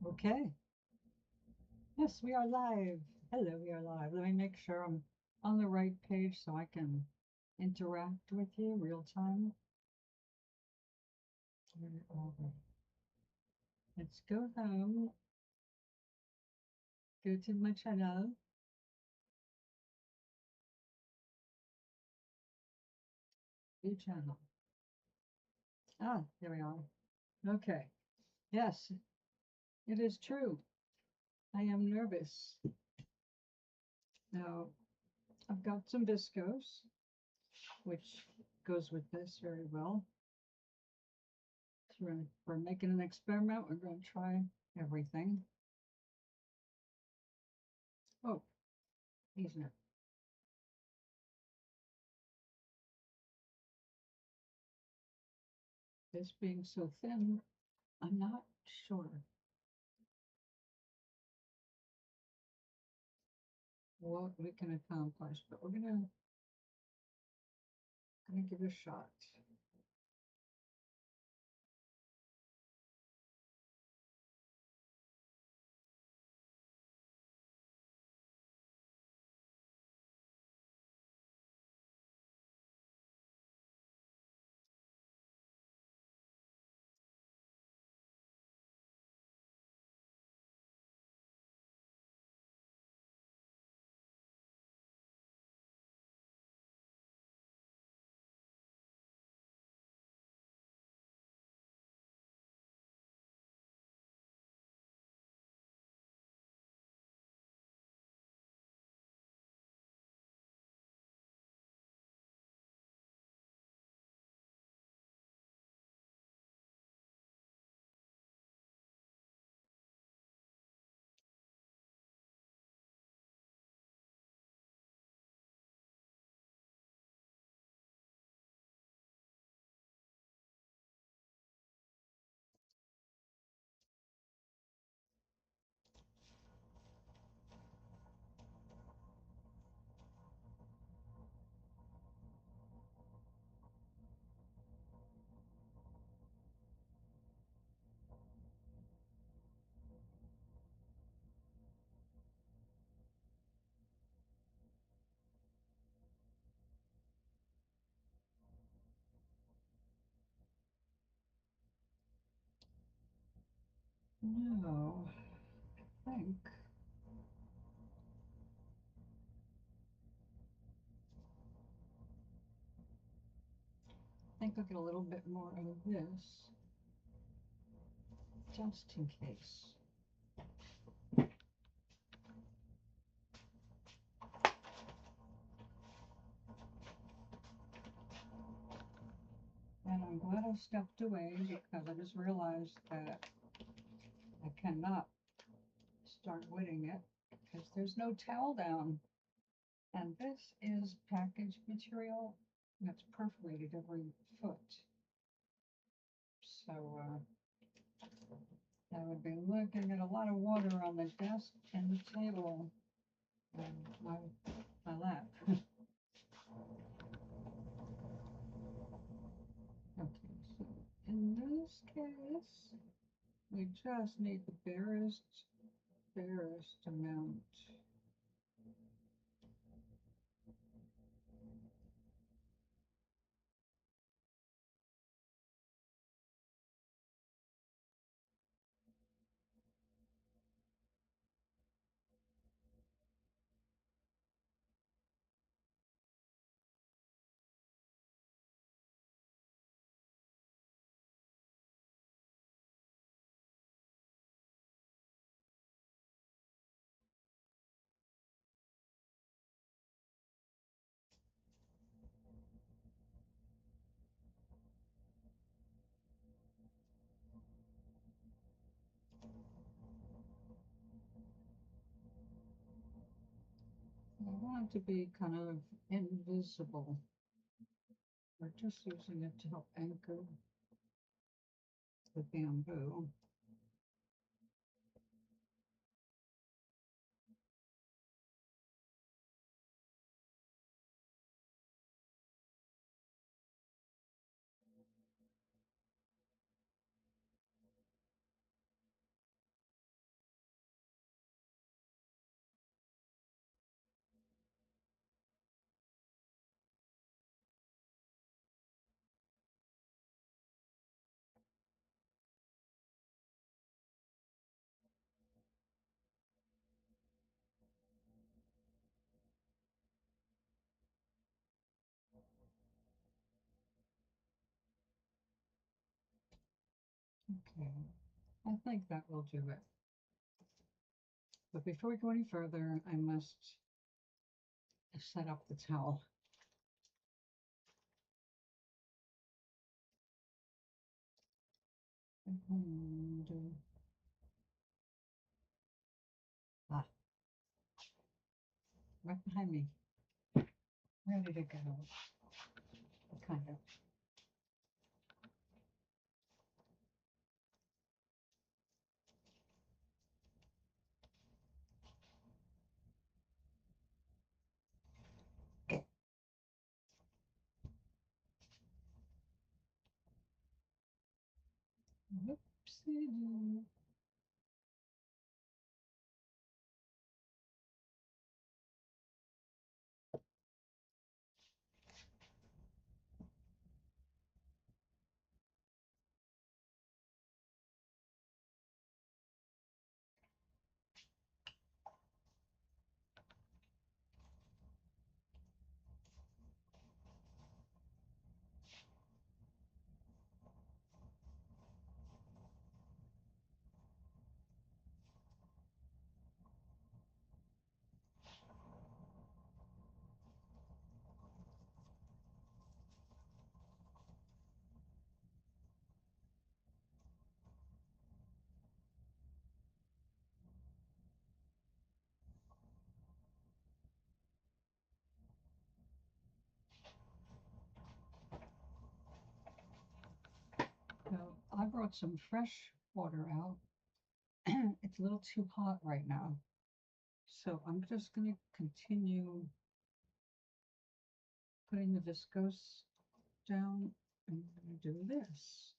Okay. Yes, we are live. Hello, we are live. Let me make sure I'm on the right page so I can interact with you real time. Let's go home. Go to my channel. New channel. Ah, there we are. Okay. Yes, it is true. I am nervous. Now, I've got some viscose, which goes with this very well. So we're making an experiment. We're going to try everything. Oh, he's not. This being so thin, I'm not sure what we can accomplish, but we're gonna give it a shot. No, I think I'll get a little bit more of this, just in case. And I'm glad I stepped away because I just realized that I cannot start wetting it because there's no towel down. And this is packaged material that's perforated every foot. So I would be looking at a lot of water on the desk and the table and my lap. Okay, so in this case, we just need the barest amount. I want it to be kind of invisible. We're just using it to help anchor the bamboo. Okay, I think that will do it. But before we go any further, I must set up the towel. And, ah, right behind me, ready to go. Kind of. Whoopsie. Well, I brought some fresh water out. It's a little too hot right now. So I'm just going to continue putting the viscose down. I'm going to do this.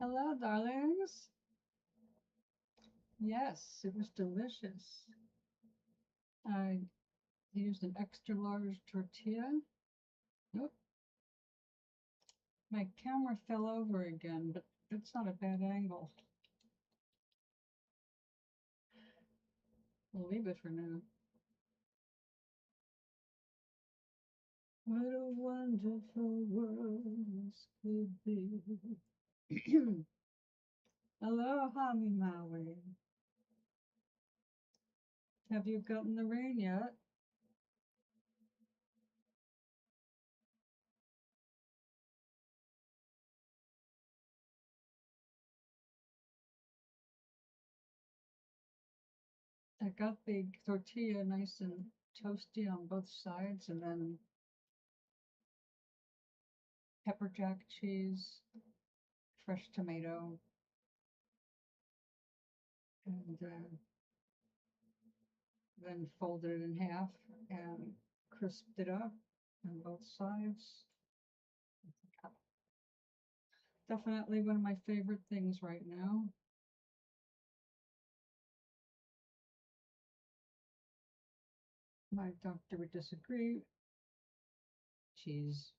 Hello, darlings. Yes, it was delicious. I used an extra large tortilla. Nope, my camera fell over again, but that's not a bad angle. We'll leave it for now. What a wonderful world this could be. Aloha, Maui. Have you gotten the rain yet? I got the tortilla nice and toasty on both sides, and then pepper jack cheese, fresh tomato, and then folded it in half and crisped it up on both sides. Definitely one of my favorite things right now. My doctor would disagree. Cheese.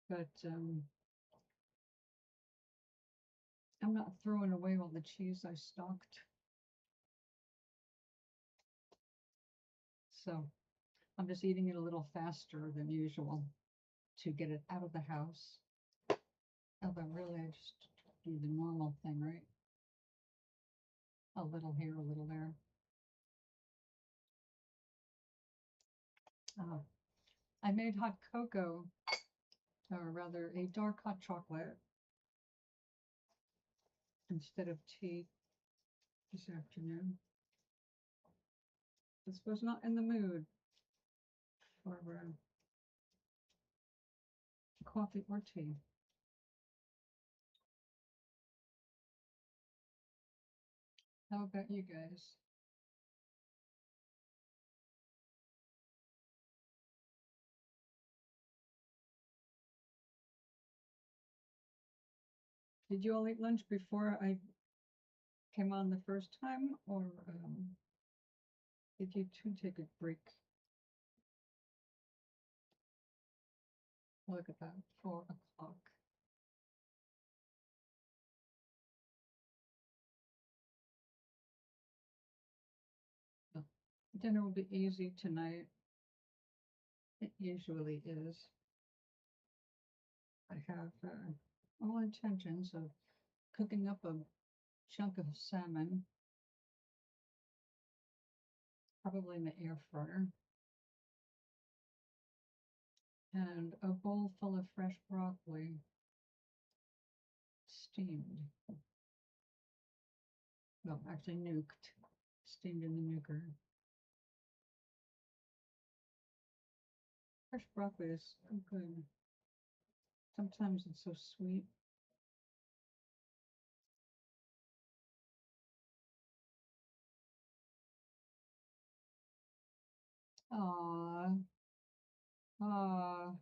But I'm not throwing away all the cheese I stocked. So I'm just eating it a little faster than usual to get it out of the house. Although really I just do the normal thing, right? A little here, a little there. I made hot cocoa, or rather a dark hot chocolate, instead of tea this afternoon. This was not in the mood for coffee or tea. How about you guys? Did you all eat lunch before I came on the first time, or did you two take a break? Look at that, 4 o'clock. Dinner will be easy tonight. It usually is. I have all intentions of cooking up a chunk of salmon, probably in the air fryer, and a bowl full of fresh broccoli, steamed. Well, actually nuked, steamed in the nuker. Fresh broccoli is so good. Sometimes it's so sweet. Aww. Aww. I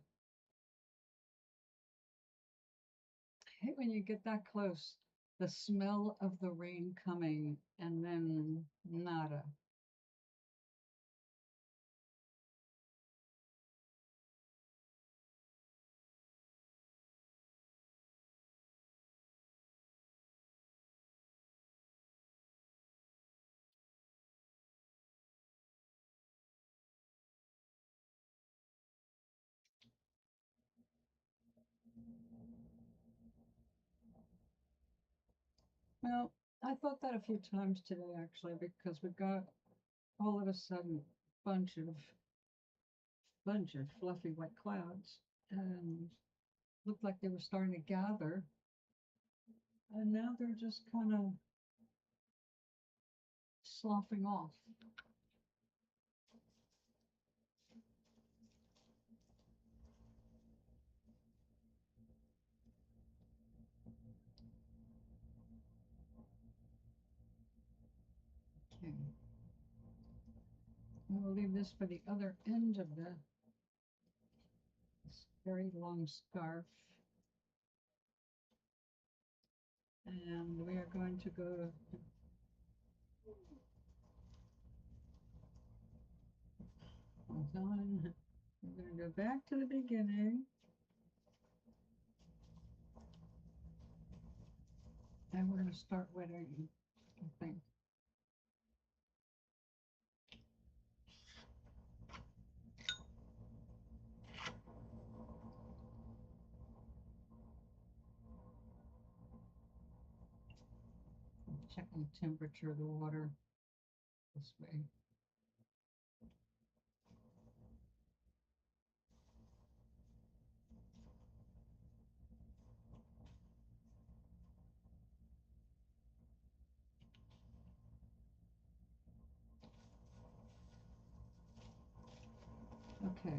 hate when you get that close. The smell of the rain coming and then nada. Well, I thought that a few times today actually, because we got all of a sudden bunch of fluffy white clouds and looked like they were starting to gather, and now they're just kind of sloughing off. Okay. We'll leave this for the other end of this very long scarf. And we are going to go hold on. We're going to go back to the beginning. And we're going to start wedding, I think. Checking the temperature of the water this way. Okay.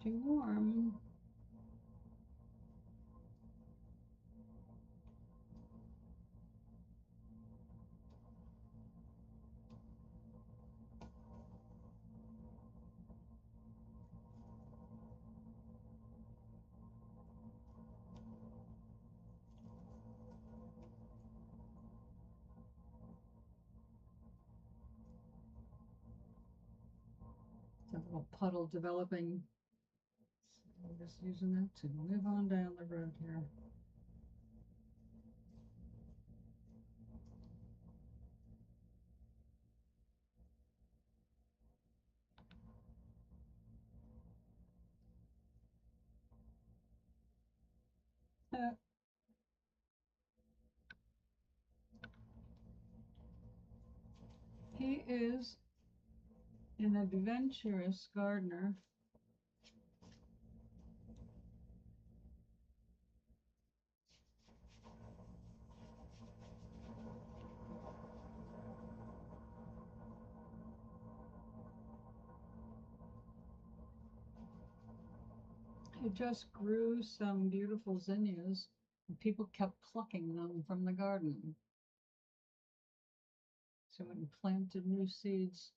Too warm. A little puddle developing. So I'm just using that to move on down the road here. He is an adventurous gardener. He just grew some beautiful zinnias, and people kept plucking them from the garden. So he planted new seeds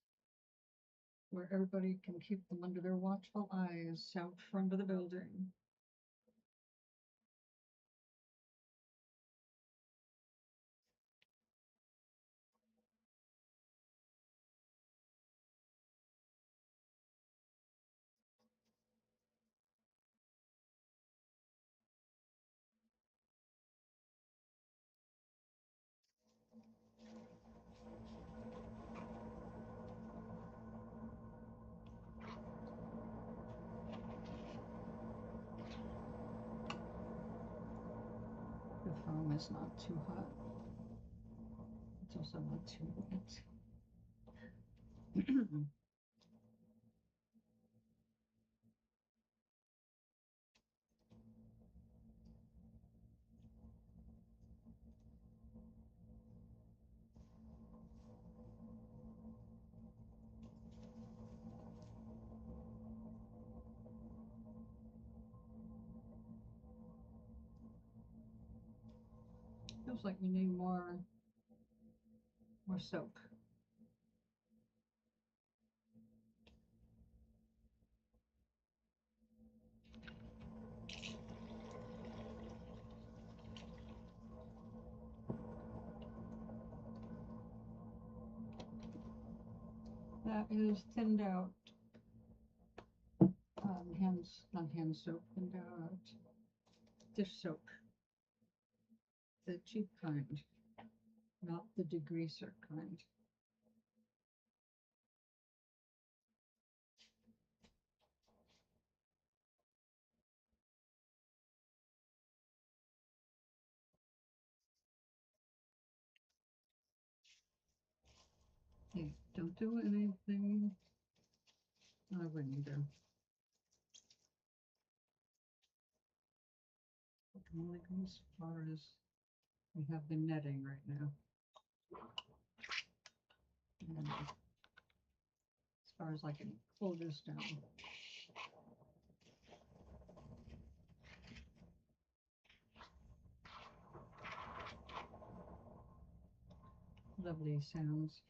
where everybody can keep them under their watchful eyes out front of the building. The foam is not too hot. It's also not too wet. Feels like we need more soap. That is thinned out not hand soap, thinned out dish soap. the cheap kind, not the degreaser kind. Hey, don't do anything I wouldn't do. I can only go as far as we have the netting right now. And as far as I can pull this down. Lovely sounds.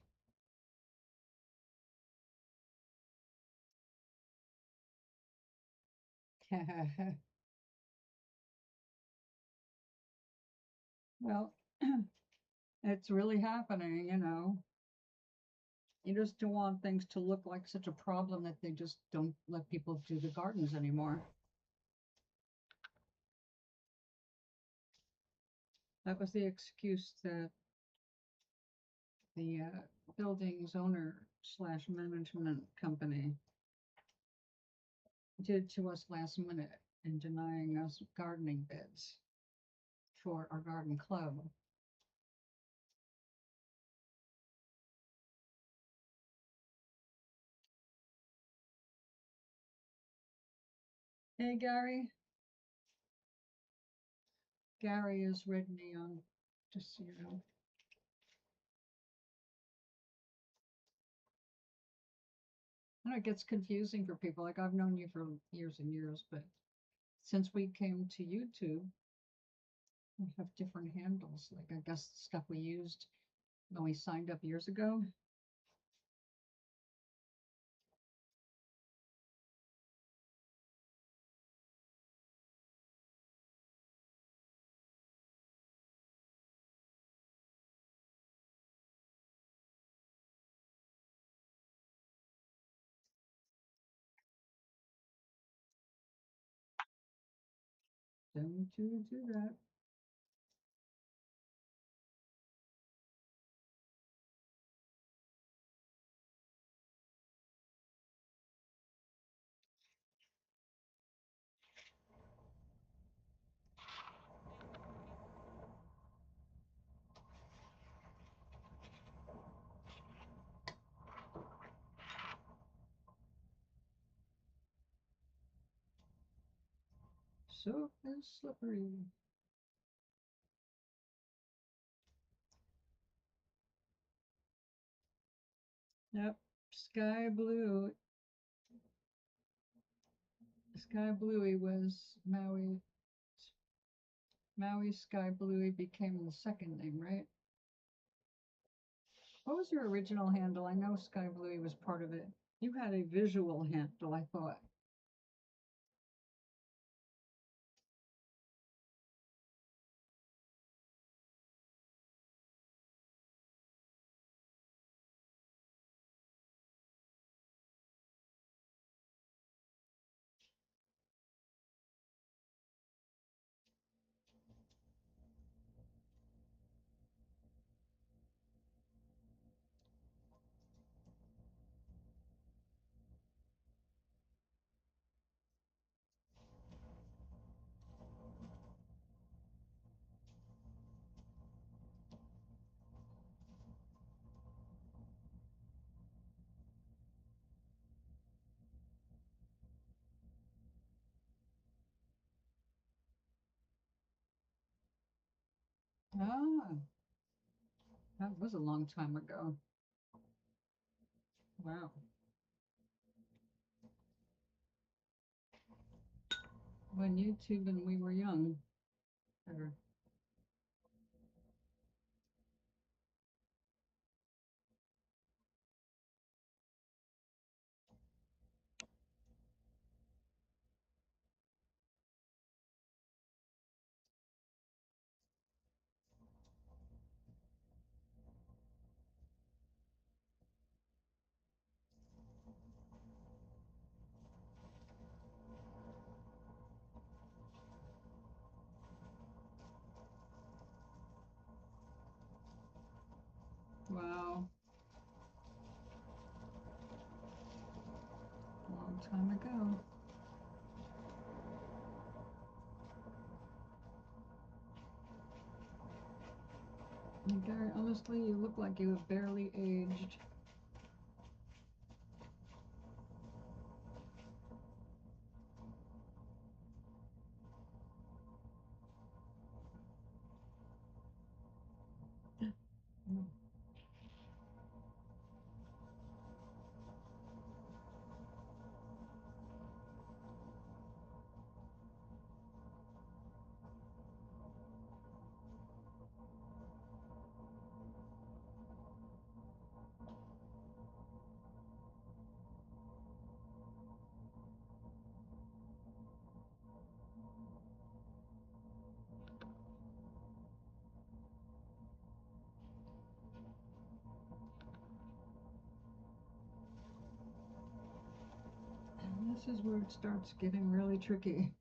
Well, it's really happening, you know. You just don't want things to look like such a problem that they just don't let people do the gardens anymore. That was the excuse that the building's owner / management company did to us last minute in denying us gardening beds for our garden club. Hey, Gary. Gary is red neon, just so you know. I know it gets confusing for people. Like, I've known you for years and years, but since we came to YouTube, we have different handles. Like, I guess stuff we used when we signed up years ago. Don't you do that. Soap is slippery. Yep, sky blue. Sky Bluey was Maui. Maui Sky Bluey became the second name, right? What was your original handle? I know Sky Bluey was part of it. You had a visual handle, I thought. Ah, that was a long time ago. Wow. When YouTube and we were young. Or long time ago. And Gary, honestly, you look like you have barely aged. And this is where it starts getting really tricky.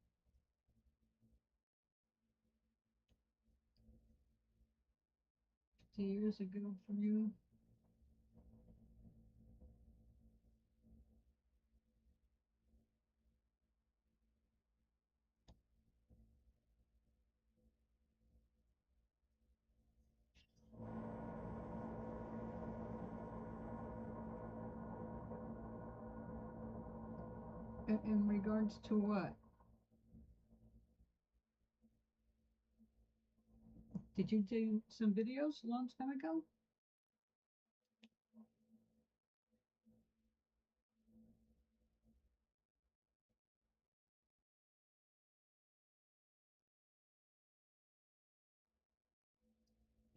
Years ago for you. In regards to what? Did you do some videos a long time ago?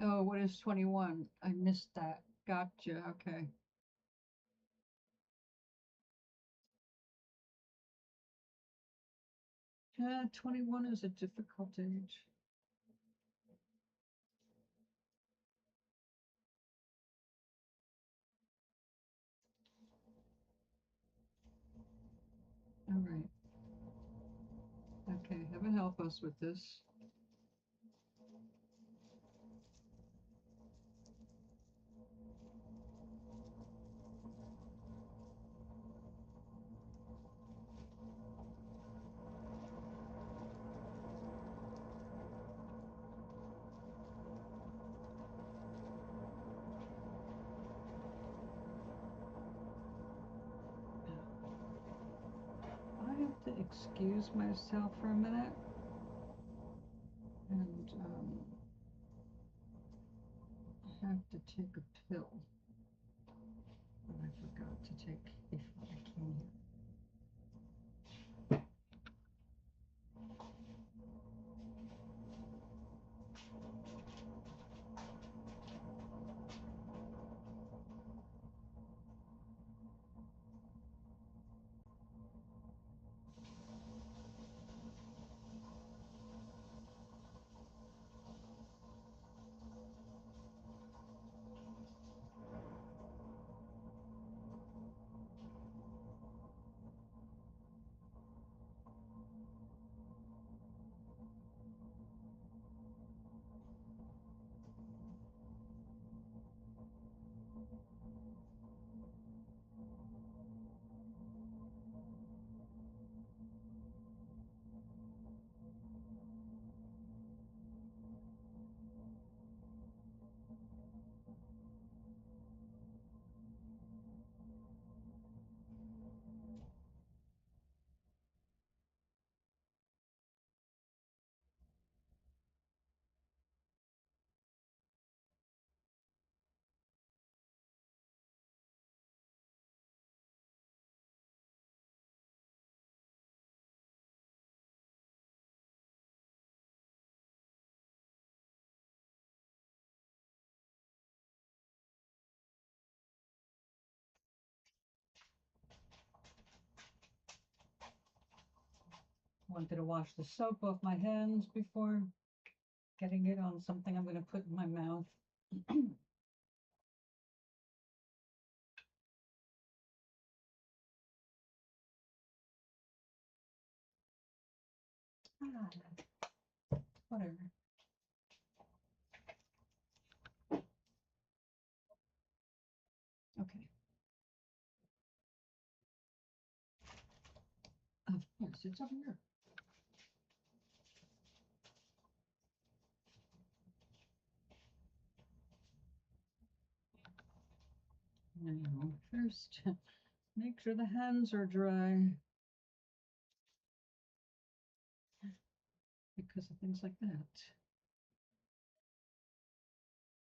Oh, what is 21? I missed that. Gotcha. Okay. 21 is a difficult age. All right. Okay, heaven help us with this. I have to excuse myself for a minute. And I have to take a pill that I forgot to take before I came here. Wanted to wash the soap off my hands before getting it on something I'm going to put in my mouth. Whatever. Okay. Of course, it's over here. Now, first, make sure the hands are dry because of things like that.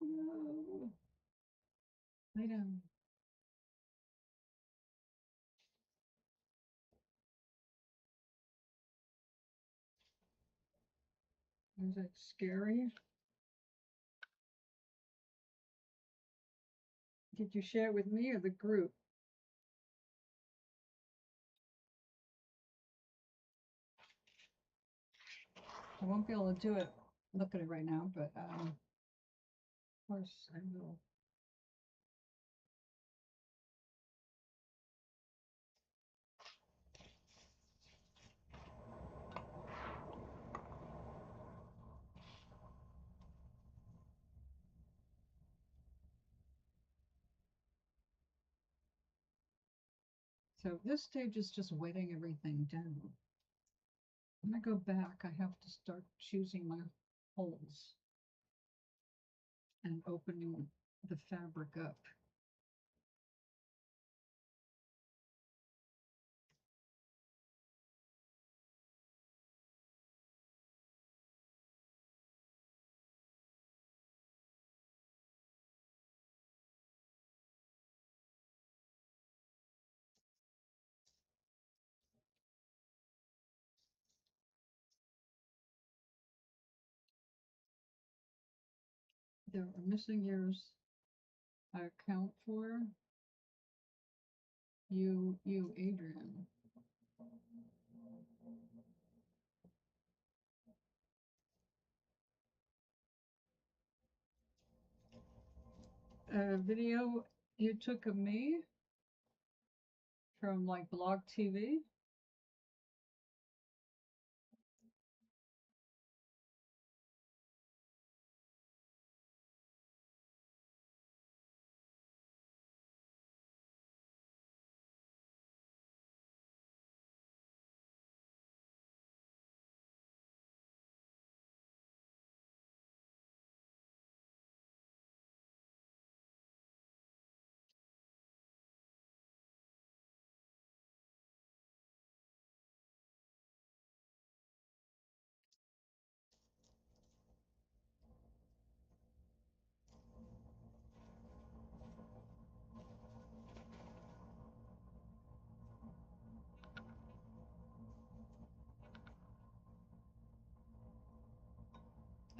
No. Lay down. Is that scary? Did you share it with me or the group? I won't be able to do it, look at it right now, but of course I will. So this stage is just wetting everything down. When I go back, I have to start choosing my holes and opening the fabric up. There are missing ears I account for. You, Adrienne. A video you took of me from like Blog TV.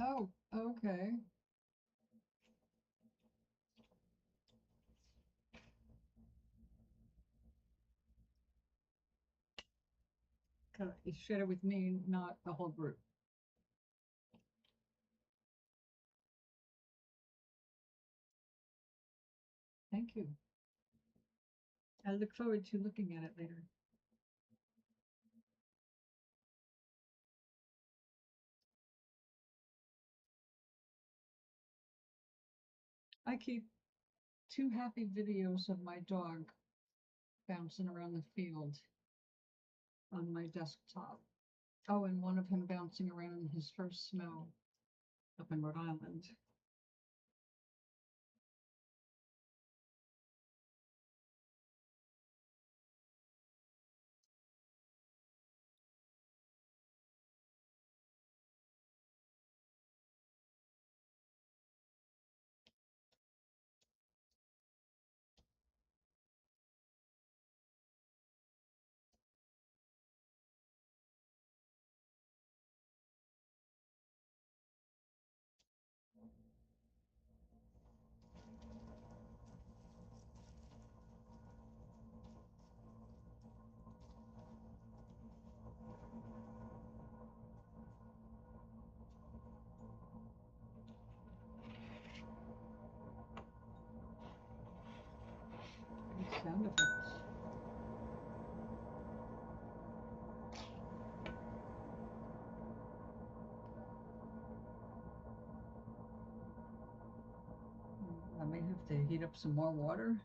Oh, okay. You shared it with me, not the whole group. Thank you. I look forward to looking at it later. I keep 2 happy videos of my dog bouncing around the field on my desktop. Oh, and one of him bouncing around in his first snow up in Rhode Island. Good sound effects. I may have to heat up some more water.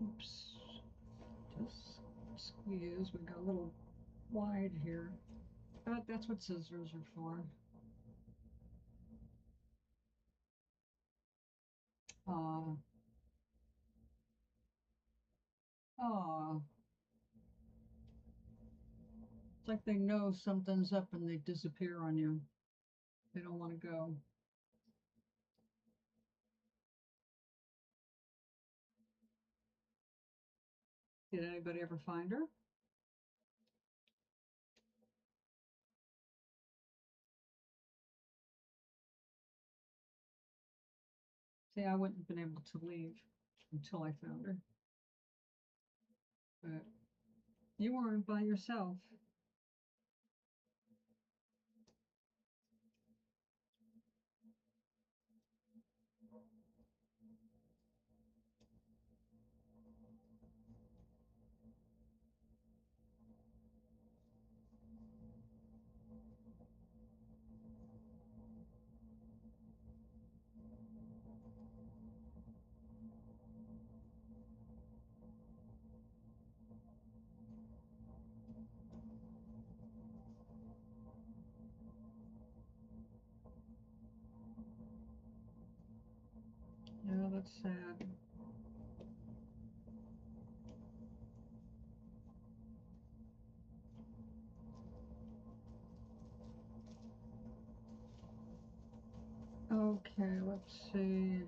Oops. Just squeeze. We got a little wide here. But that's what scissors are for. Oh, it's like they know something's up and they disappear on you. They don't want to go. Did anybody ever find her? See, I wouldn't have been able to leave until I found her. But you weren't by yourself. Yeah, that's sad. Okay, let's see.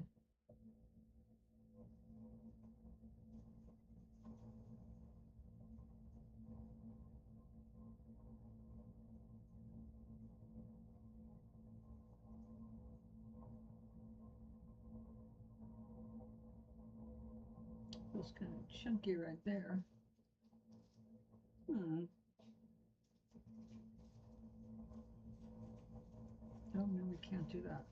Feels kind of chunky right there. Oh, no, we can't do that.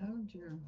Oh, dear.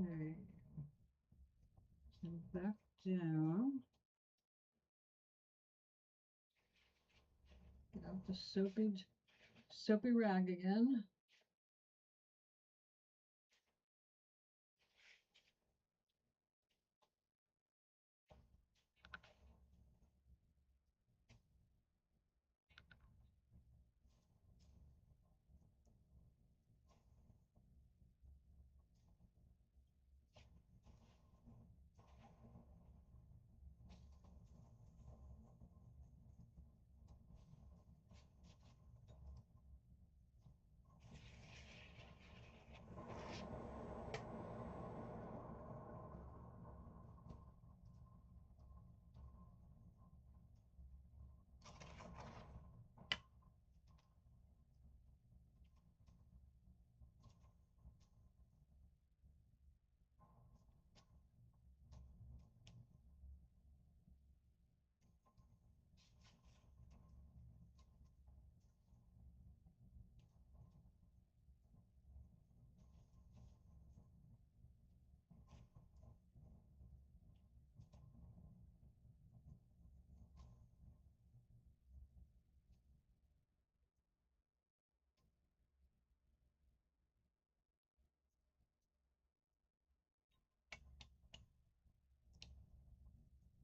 Okay. So back down. Get out the soapy rag again.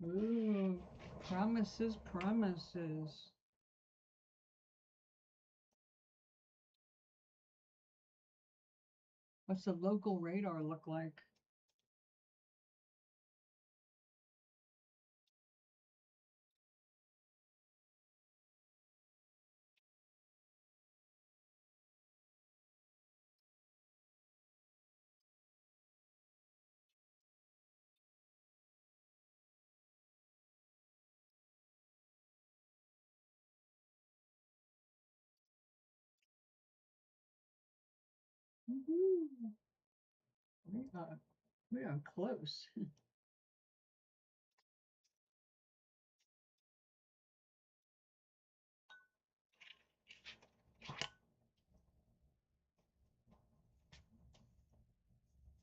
Ooh, promises, promises. What's the local radar look like? Woohoo. We are close.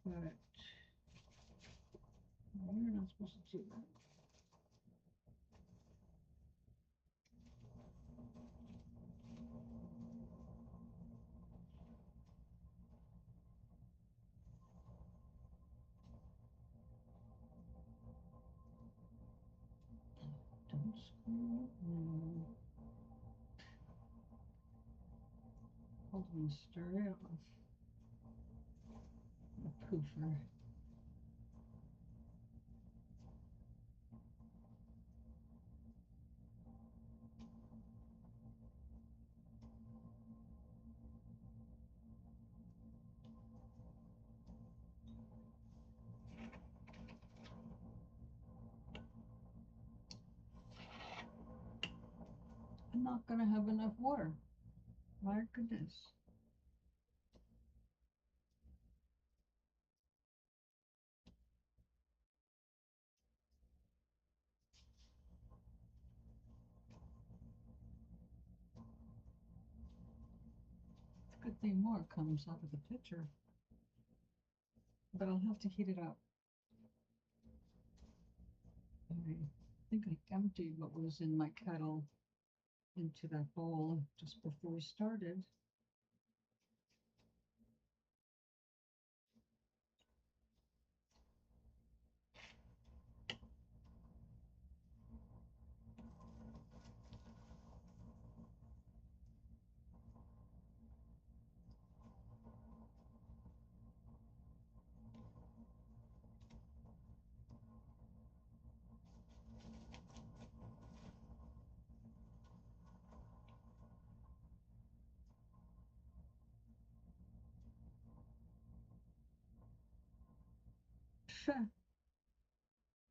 But we're not supposed to do that. Don't screw up now. Hold on, stir it off. A poofer. I'm not gonna have enough water. My goodness. Good thing more comes out of the pitcher. But I'll have to heat it up. I think I emptied what was in my kettle into that bowl just before we started.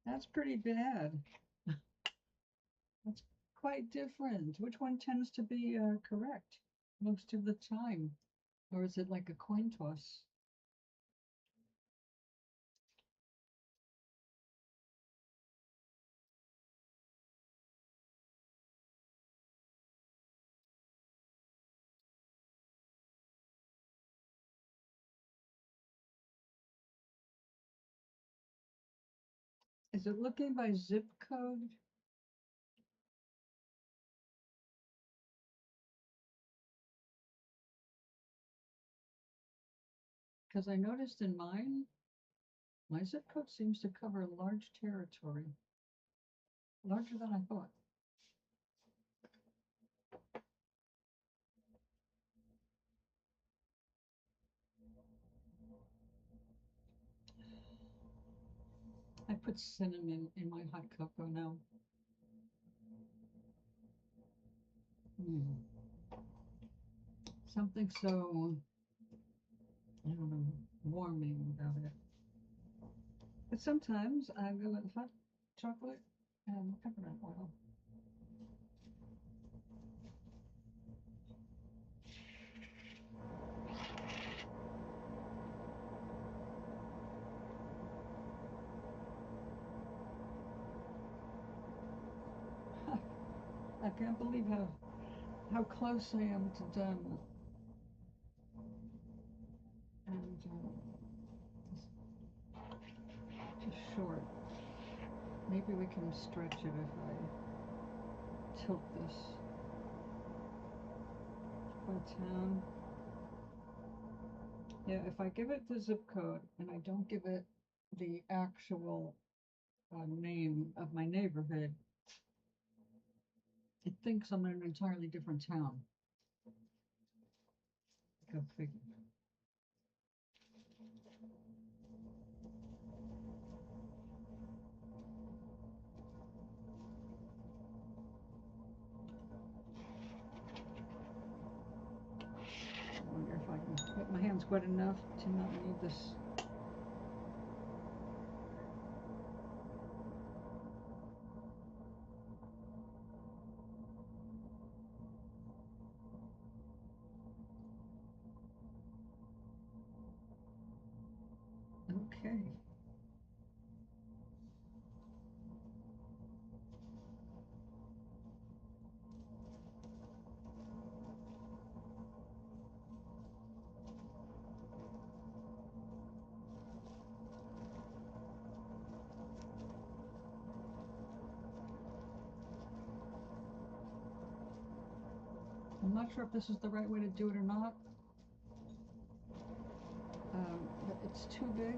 That's pretty bad. That's quite different. Which one tends to be correct most of the time? Or is it like a coin toss? Is it looking by zip code? Because I noticed in mine, my zip code seems to cover a large territory, larger than I thought. I put cinnamon in my hot cocoa now. Something so, I don't know, warming about it. But sometimes I go with hot chocolate and peppermint oil. I can't believe how close I am to done. And just short. Maybe we can stretch it if I tilt this by 10. Yeah, if I give it the zip code and I don't give it the actual name of my neighborhood, it thinks I'm in an entirely different town. Go figure. I wonder if I can get my hands wet enough to not need this. Okay. I'm not sure if this is the right way to do it or not. But it's too big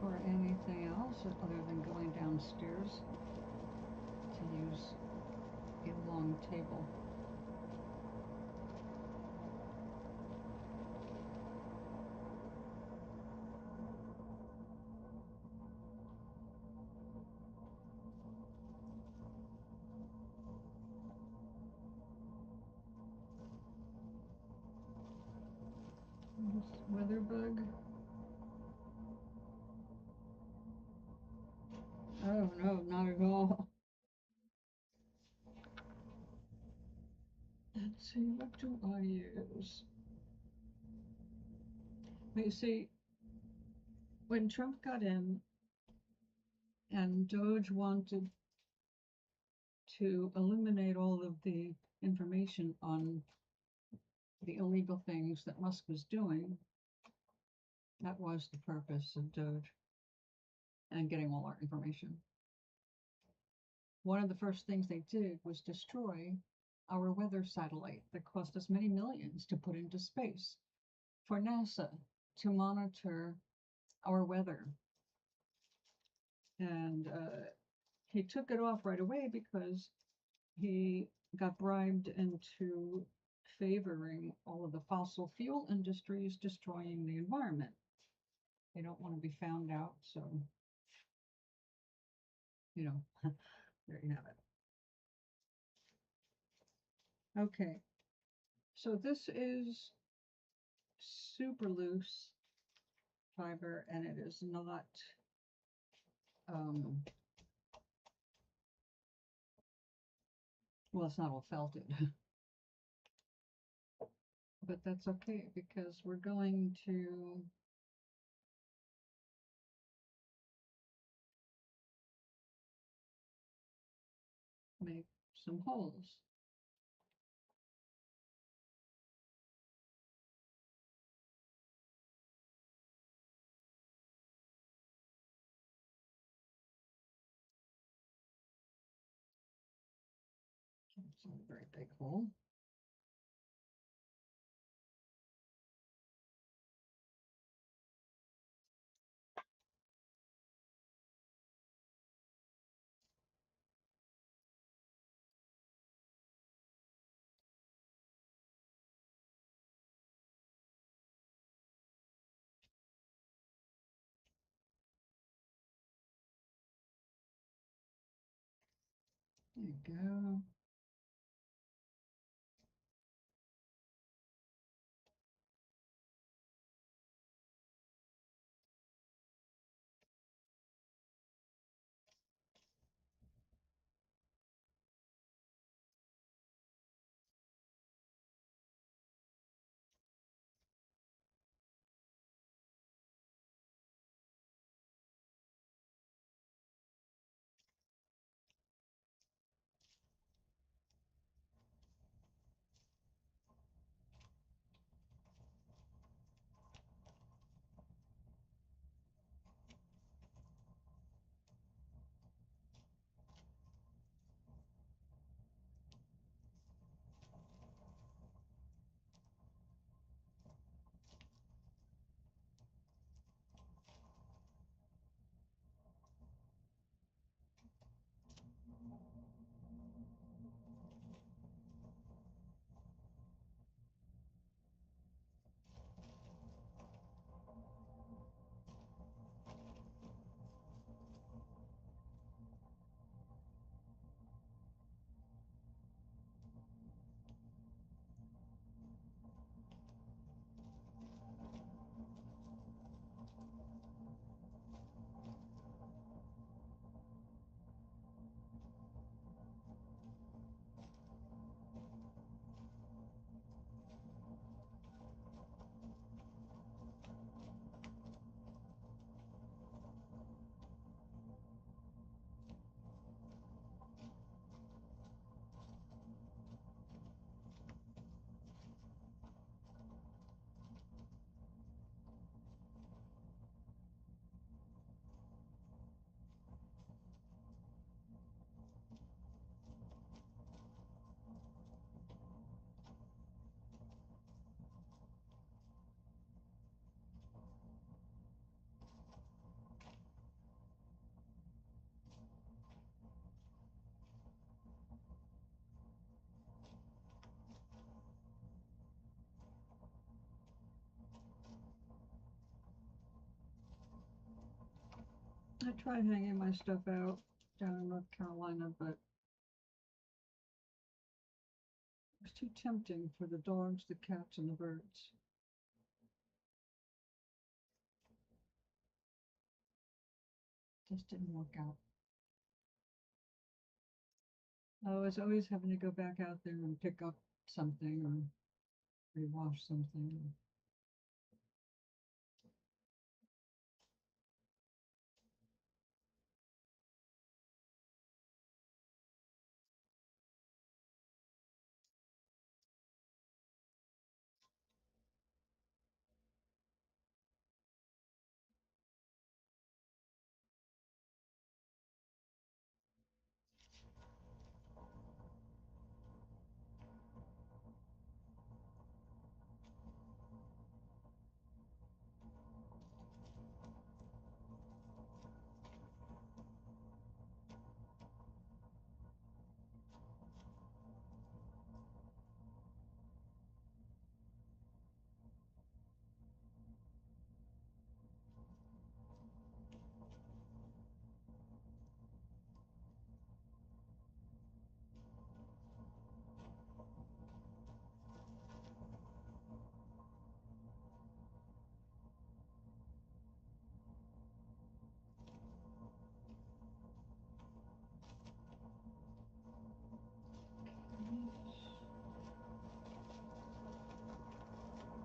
for anything else other than going downstairs to use a long table. Weather bug. Oh no, not at all. Let's see, what do I use? You see, when Trump got in and Doge wanted to eliminate all of the information on the illegal things that Musk was doing, that was the purpose of Doge and getting all our information. One of the first things they did was destroy our weather satellite that cost us many millions to put into space for NASA to monitor our weather. And he took it off right away because he got bribed into favoring all of the fossil fuel industries destroying the environment. They don't want to be found out, so, you know, there you have it. Okay, so this is super loose fiber, and it is not well, it's not all felted. But that's okay because we're going to make some holes. It's not a very big hole. There you go. I tried hanging my stuff out down in North Carolina, but it was too tempting for the dogs, the cats, and the birds. Just didn't work out. I was always having to go back out there and pick up something or rewash something.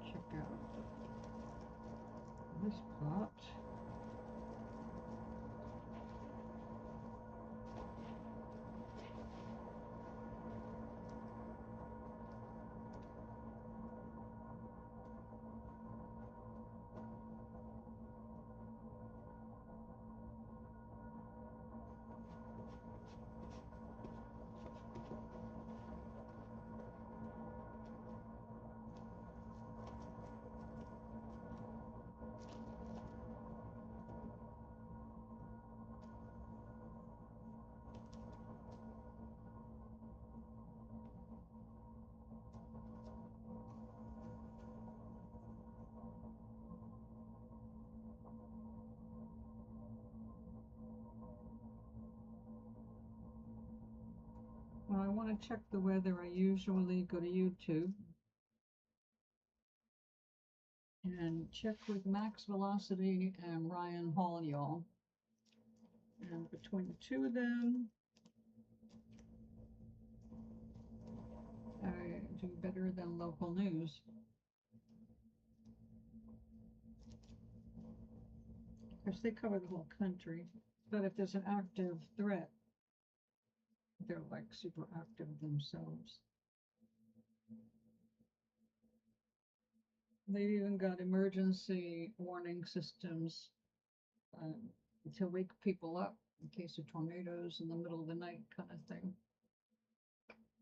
Check out this plot. When I want to check the weather, I usually go to YouTube and check with Max Velocity and Ryan Holiall. And between the two of them, I do better than local news. Of course, they cover the whole country, but if there's an active threat, they're like super active themselves. They've even got emergency warning systems to wake people up in case of tornadoes in the middle of the night kind of thing.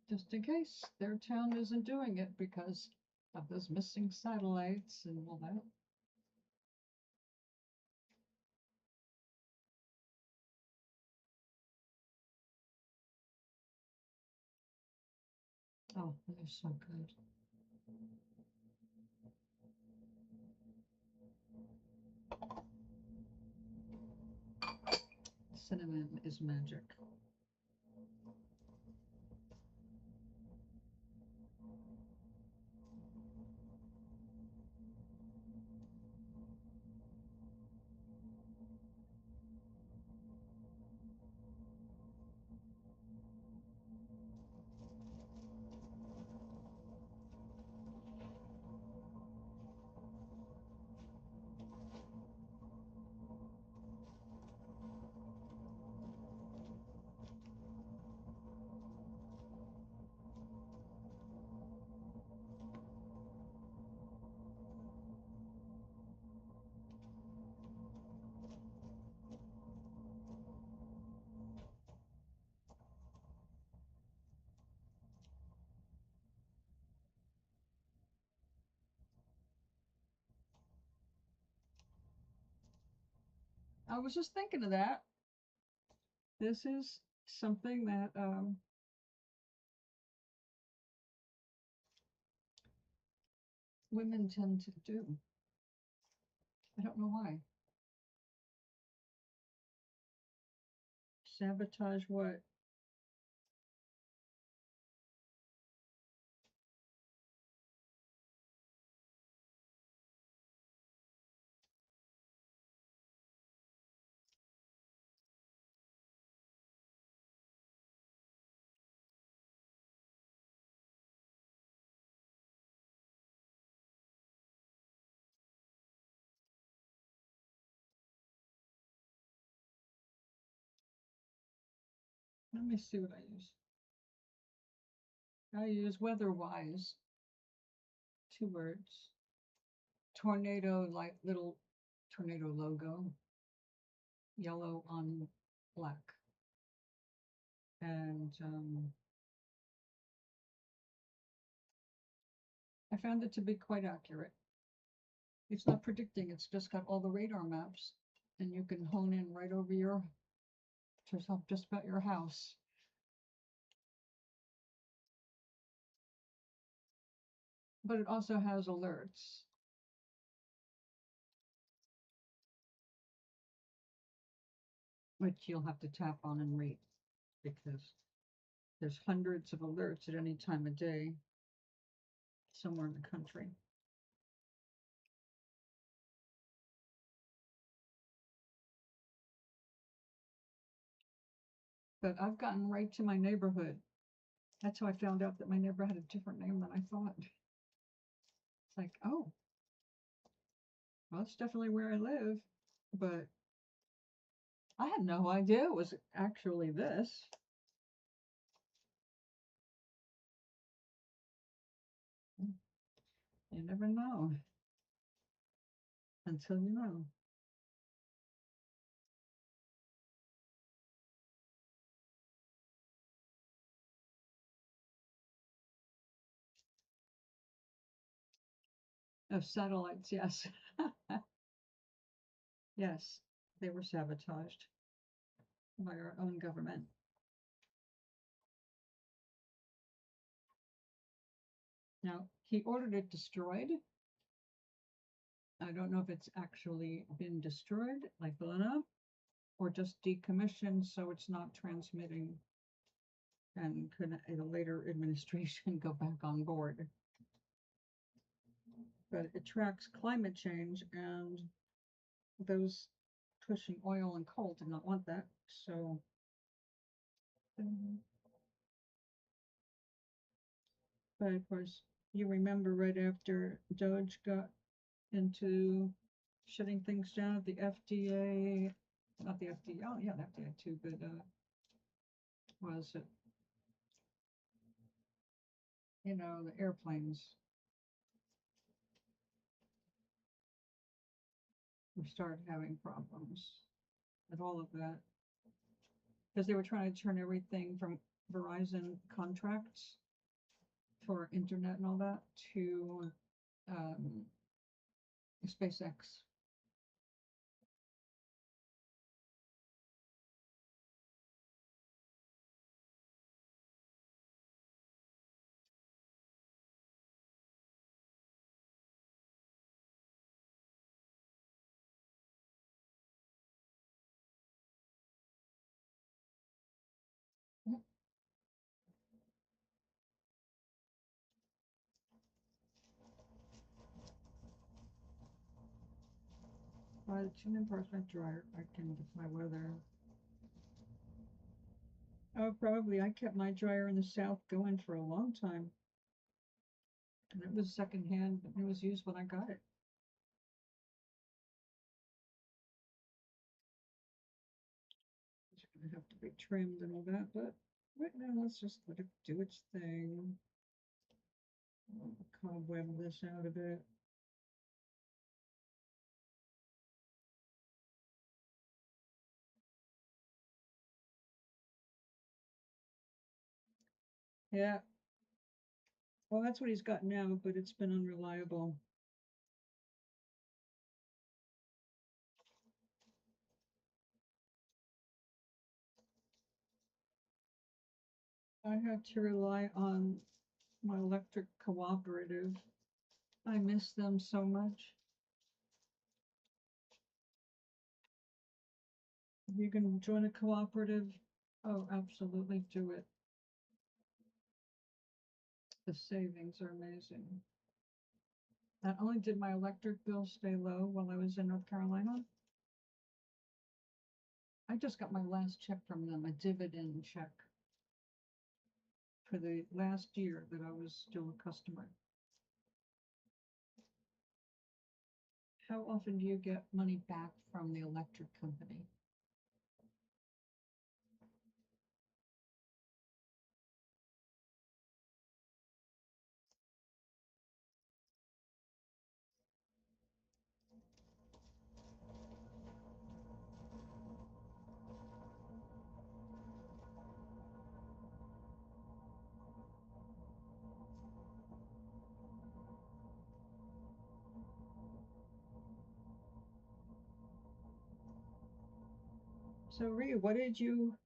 Just in case their town isn't doing it because of those missing satellites and all that. Oh, they're so good. Cinnamon is magic. I was just thinking of that. This is something that women tend to do. I don't know why. Sabotage what? Let me see what I use. I use weather-wise. 2 words. Tornado, like little tornado logo. Yellow on black. And I found it to be quite accurate. It's not predicting, it's just got all the radar maps, and you can hone in right over your, just about your house. But it also has alerts. Which you'll have to tap on and read, because there's hundreds of alerts at any time of day somewhere in the country. But I've gotten right to my neighborhood. That's how I found out that my neighbor had a different name than I thought. It's like, oh, well, it's definitely where I live, but I had no idea it was actually this. You never know until you know. Of satellites, yes. Yes, they were sabotaged by our own government. Now, he ordered it destroyed. I don't know if it's actually been destroyed, like blown up, or just decommissioned so it's not transmitting, and could in a later administration go back on board. But it tracks climate change, and those pushing oil and coal did not want that. So but of course, you remember right after Doge got into shutting things down at the FDA, not the FDA, oh yeah, the FDA too, but was it, you know, the airplanes. We started having problems with all of that because they were trying to turn everything from Verizon contracts for internet and all that to SpaceX. By the tune enforcement dryer, I can defy weather. Oh, probably. I kept my dryer in the South going for a long time. And it was secondhand, but it was used when I got it. It's going to have to be trimmed and all that, but right now let's just let it do its thing. I'll cobweb this out a bit. Yeah. Well, that's what he's got now, but it's been unreliable. I had to rely on my electric cooperative. I miss them so much. You can join a cooperative Oh, absolutely do it. The savings are amazing. Not only did my electric bill stay low while I was in North Carolina, I just got my last check from them, a dividend check for the last year that I was still a customer. How often do you get money back from the electric company? So Rhea, what did you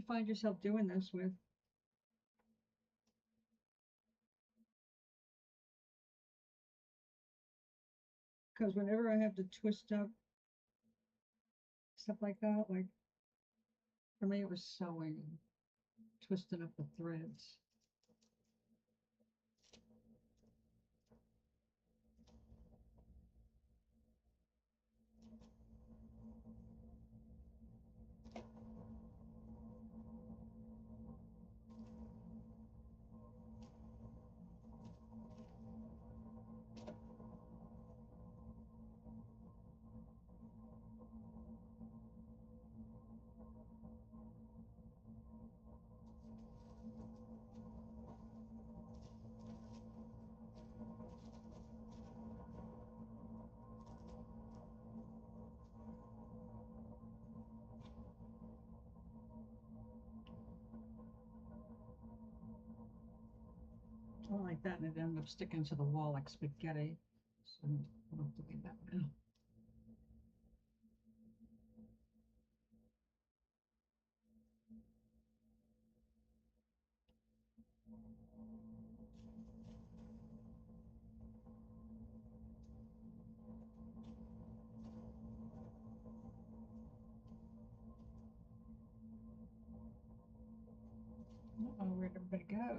find yourself doing this with? Because whenever I have to twist up stuff like that, like for me it was sewing, twisting up the threads. Something like that, and it ended up sticking to the wall like spaghetti. So I'm not doing that now. Oh, where'd everybody go?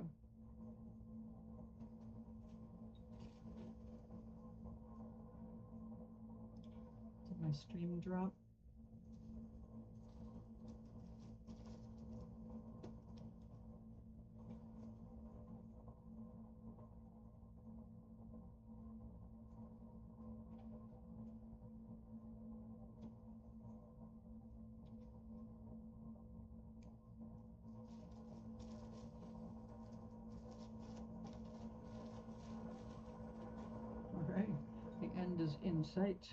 Did my stream drop? All right, the end is in sight.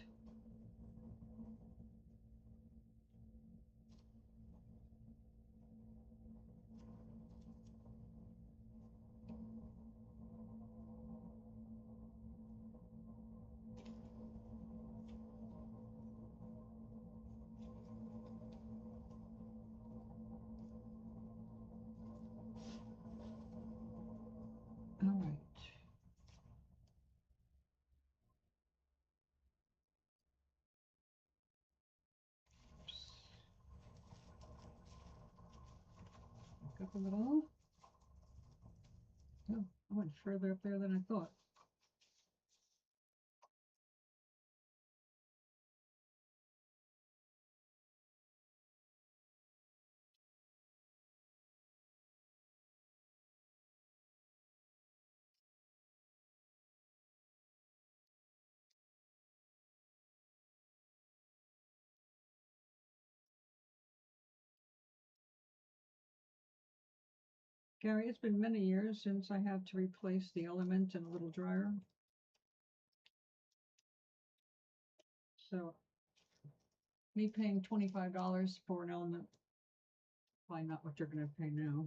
All right. Back up a little. Oh, I went further up there than I thought. Gary, it's been many years since I had to replace the element in a little dryer. So me paying $25 for an element, probably not what you're going to pay now.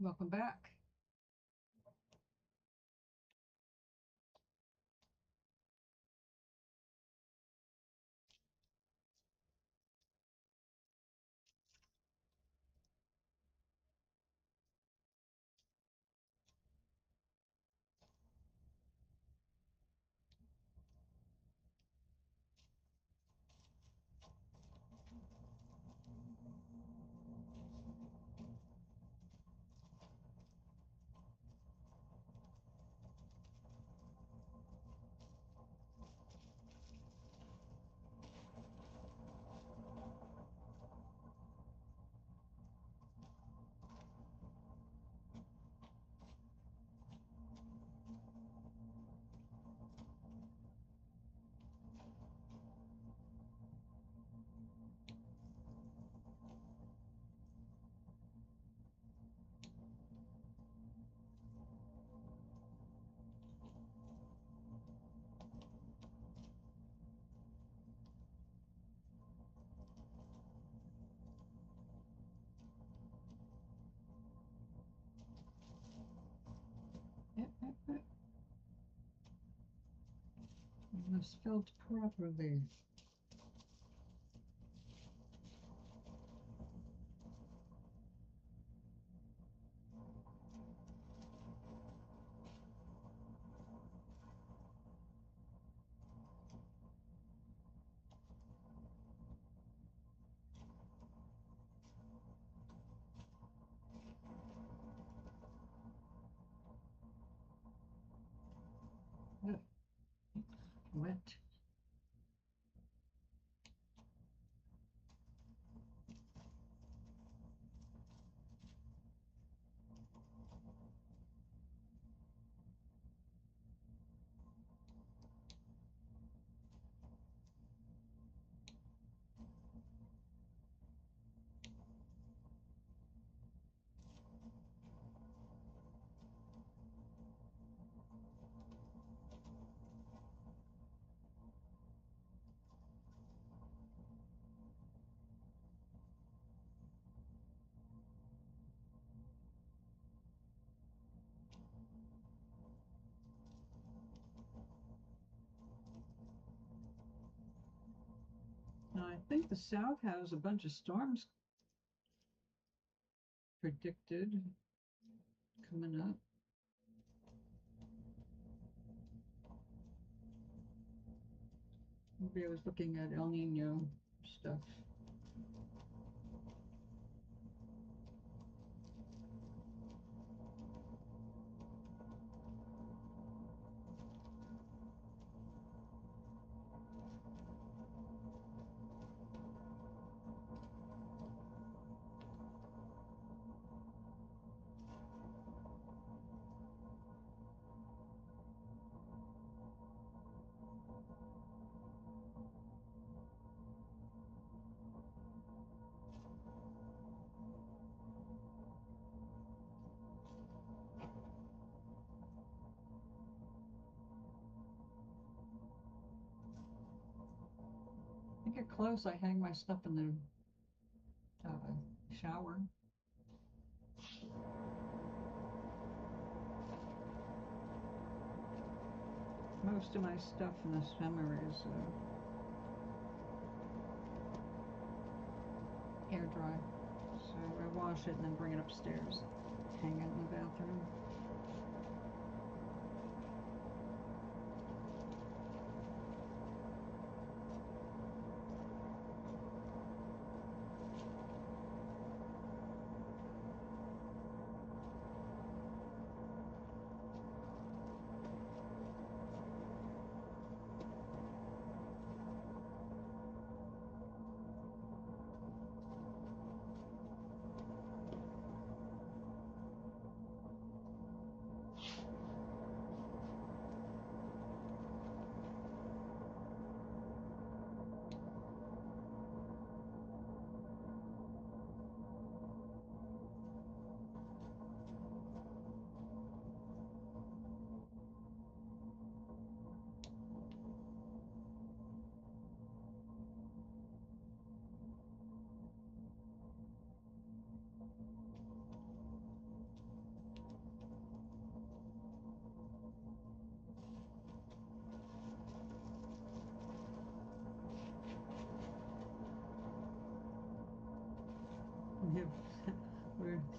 Welcome back. It was filled properly. Wet. Now, I think the South has a bunch of storms predicted coming up. Maybe I was looking at El Nino stuff. I get close, I hang my stuff in the shower. Most of my stuff in the summer is air dry, so I wash it and then bring it upstairs, hang it in the bathroom.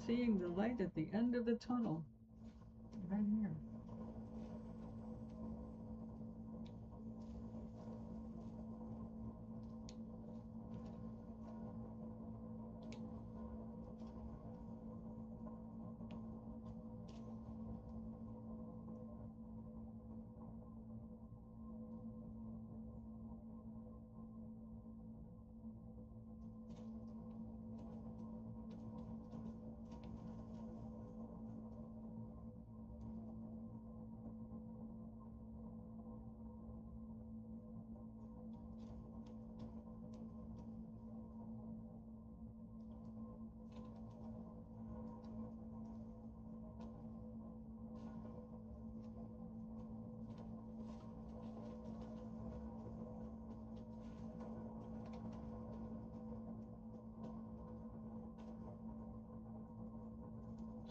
seeing the light at the end of the tunnel. Right here.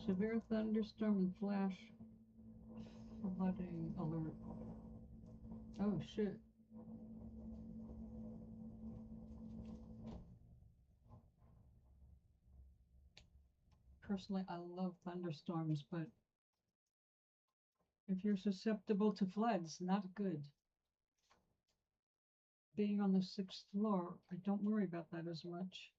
Severe thunderstorm and flash flooding alert. Oh shit. Personally, I love thunderstorms, but if you're susceptible to floods, not good. Being on the 6th floor, I don't worry about that as much.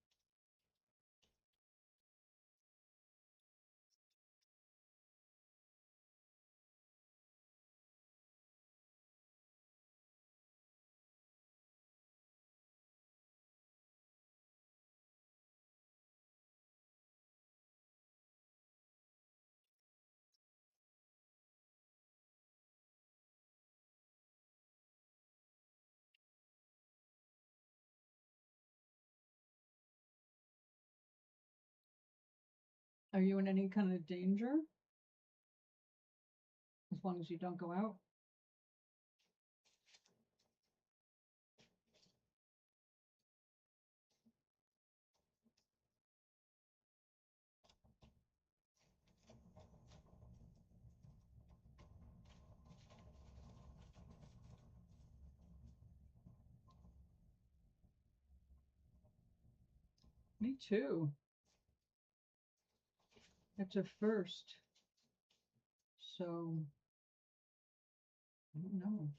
Are you in any kind of danger? As long as you don't go out? Me too. It's a first. So, I don't know.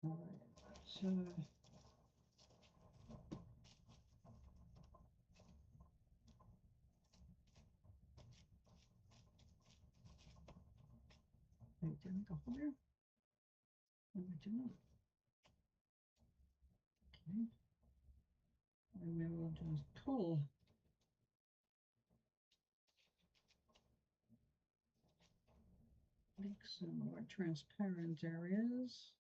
All right, so I didn't go here. And I did not. Okay. And we will just pull. Make some more transparent areas.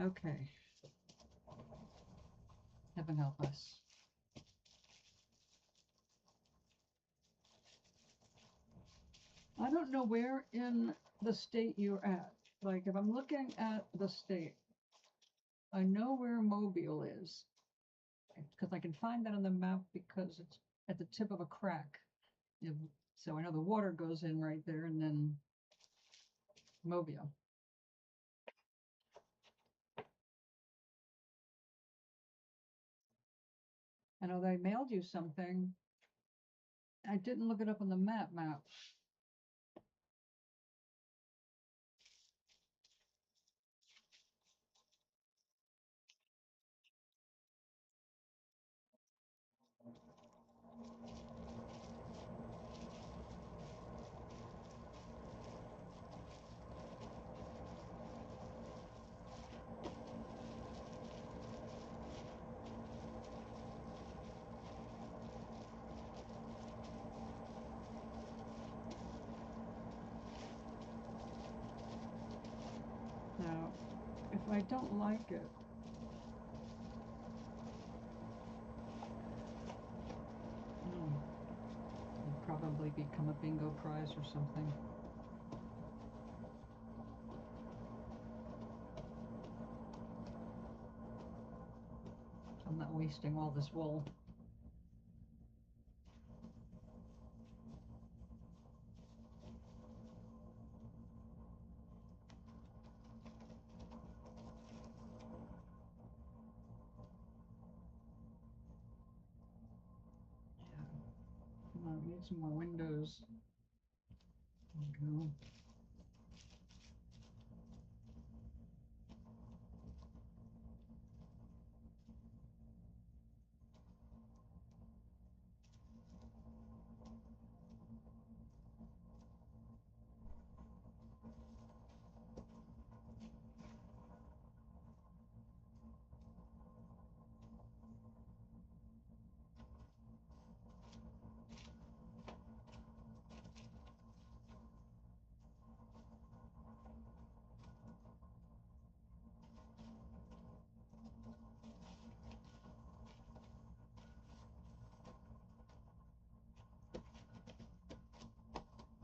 Okay. Heaven help us. I don't know where in the state you're at. Like if I'm looking at the state, I know where Mobile is because I can find that on the map because it's at the tip of a crack. So I know the water goes in right there and then Mobile. I know they mailed you something. I didn't look it up on the map. Now, if I don't like it, it'll probably become a bingo prize or something. wasting all this wool. Yeah. I need some more windows. There we go.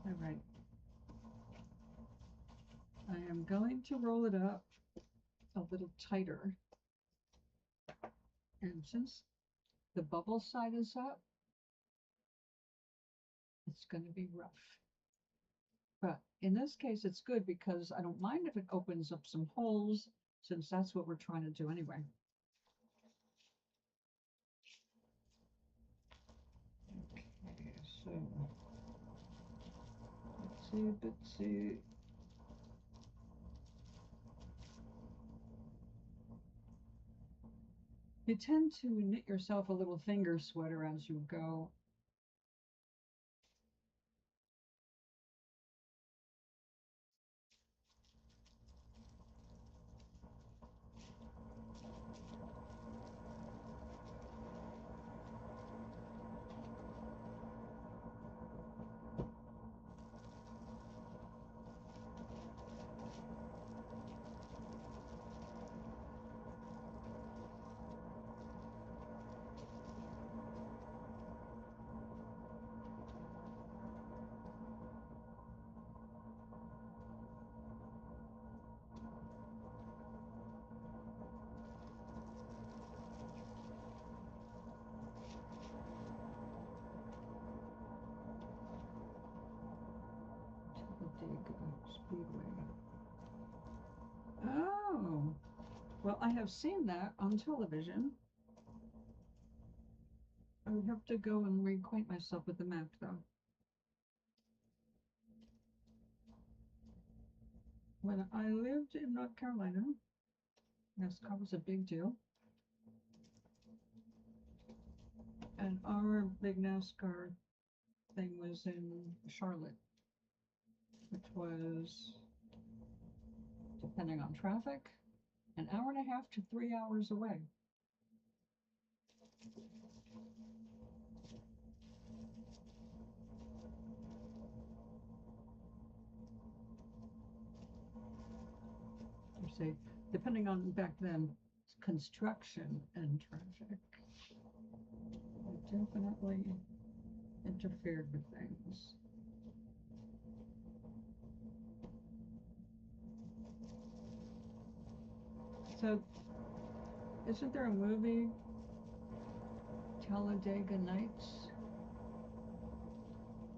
All right. I am going to roll it up a little tighter. And since the bubble side is up, it's going to be rough. But in this case, it's good because I don't mind if it opens up some holes, since that's what we're trying to do anyway. Okay, so let's see. You tend to knit yourself a little finger sweater as you go. Speedway. Oh, well, I have seen that on television. I would have to go and reacquaint myself with the map, though. When I lived in North Carolina, NASCAR was a big deal. And our big NASCAR thing was in Charlotte, which was, depending on traffic, an hour and a half to 3 hours away. You say, depending on back then, construction and traffic. It definitely interfered with things. So, isn't there a movie, Talladega Nights?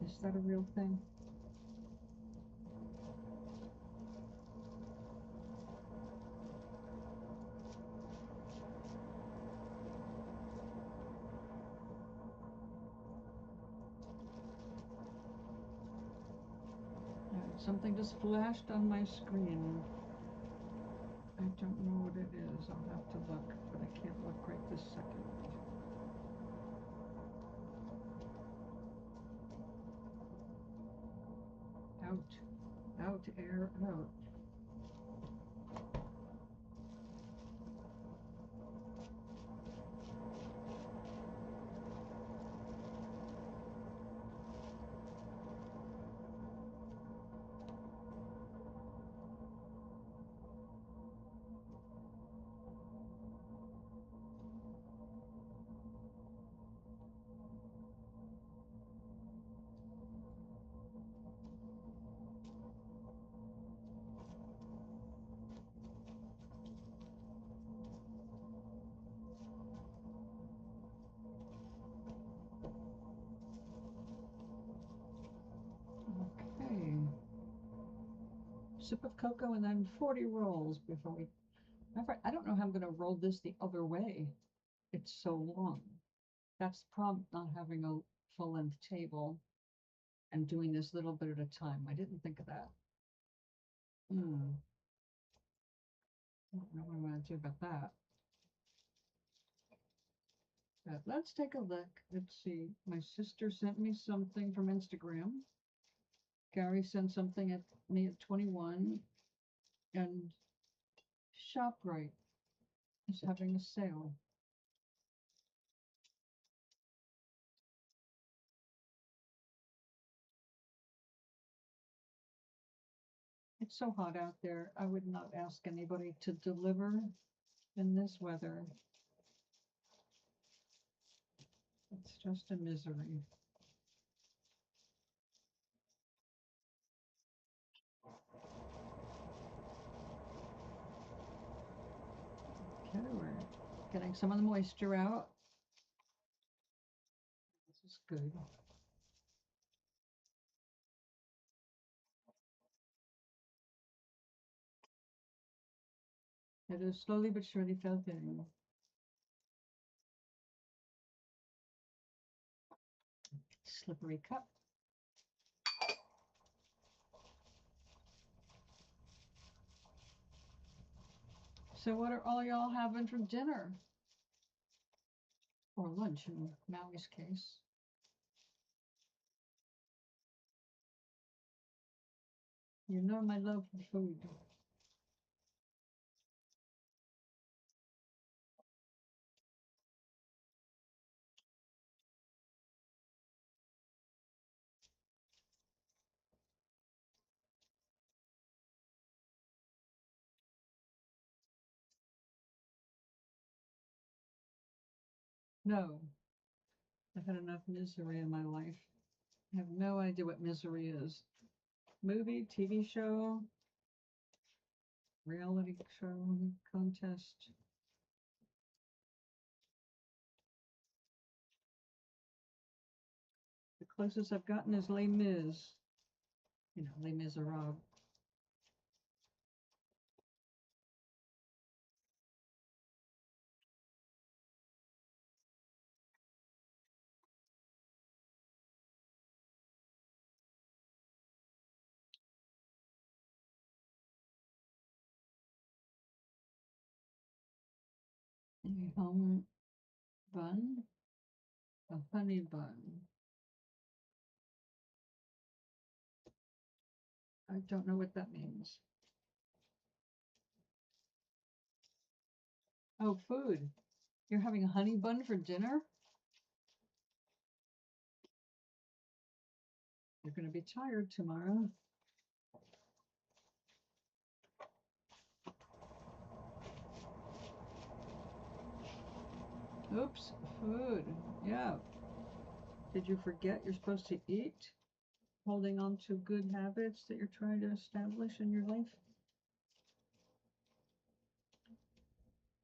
Is that a real thing? Something just flashed on my screen. I don't know what it is. I'll have to look, but I can't look right this second. Out, air, out. sip of cocoa, and then 40 rolls before we. I don't know how I'm going to roll this the other way. It's so long. That's the problem, not having a full-length table and doing this little bit at a time. I didn't think of that. I don't know what I'm going to do about that. But let's take a look. Let's see. My sister sent me something from Instagram. Gary sent something at me at 21. And ShopRite is having a sale. It's so hot out there. I would not ask anybody to deliver in this weather. It's just a misery. Okay, we're getting some of the moisture out. This is good. It is slowly but surely filtering. Slippery cup. So what are all y'all having for dinner? Or lunch in Maui's case. You know my love for food. No, I've had enough misery in my life. I have no idea what misery is. Movie, TV show, reality show, contest. The closest I've gotten is Les Mis. You know, Les Miserables. A home bun, a honey bun. I don't know what that means. Oh, food. You're having a honey bun for dinner? You're going to be tired tomorrow. Oops, food. Yeah. Did you forget you're supposed to eat? Holding on to good habits that you're trying to establish in your life?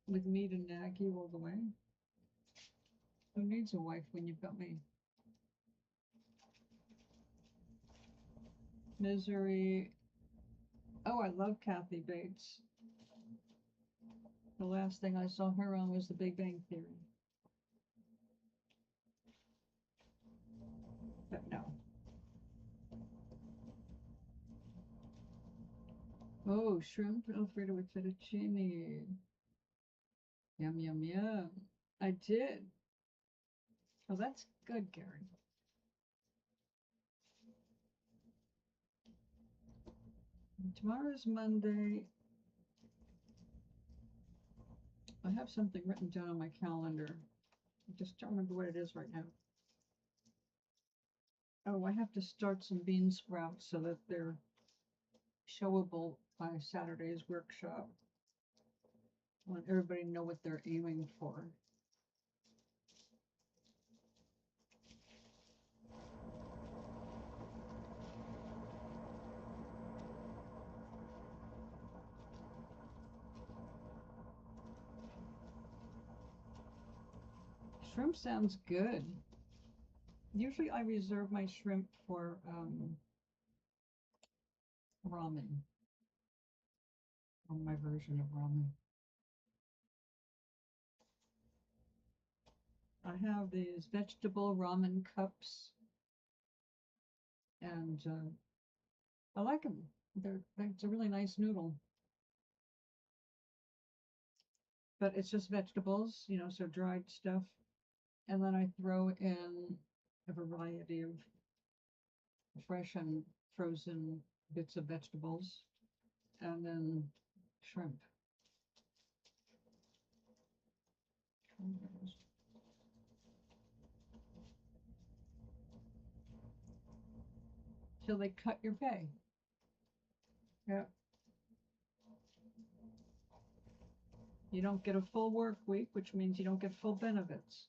With me to nag you all the way? Who needs a wife when you've got me? Misery. Oh, I love Kathy Bates. The last thing I saw her on was The Big Bang Theory. But no. Oh, shrimp Alfredo with fettuccine. Yum, yum, yum. I did. Oh, that's good, Gary. Tomorrow's Monday. I have something written down on my calendar. I just don't remember what it is right now. Oh, I have to start some bean sprouts so that they're showable by Saturday's workshop. I want everybody to know what they're aiming for. Shrimp sounds good. Usually I reserve my shrimp for ramen. on my version of ramen. I have these vegetable ramen cups, and I like them. It's a really nice noodle, but it's just vegetables, so dried stuff. And then I throw in a variety of fresh and frozen bits of vegetables, and then shrimp. Till they cut your pay. Yeah. You don't get a full work week, which means you don't get full benefits.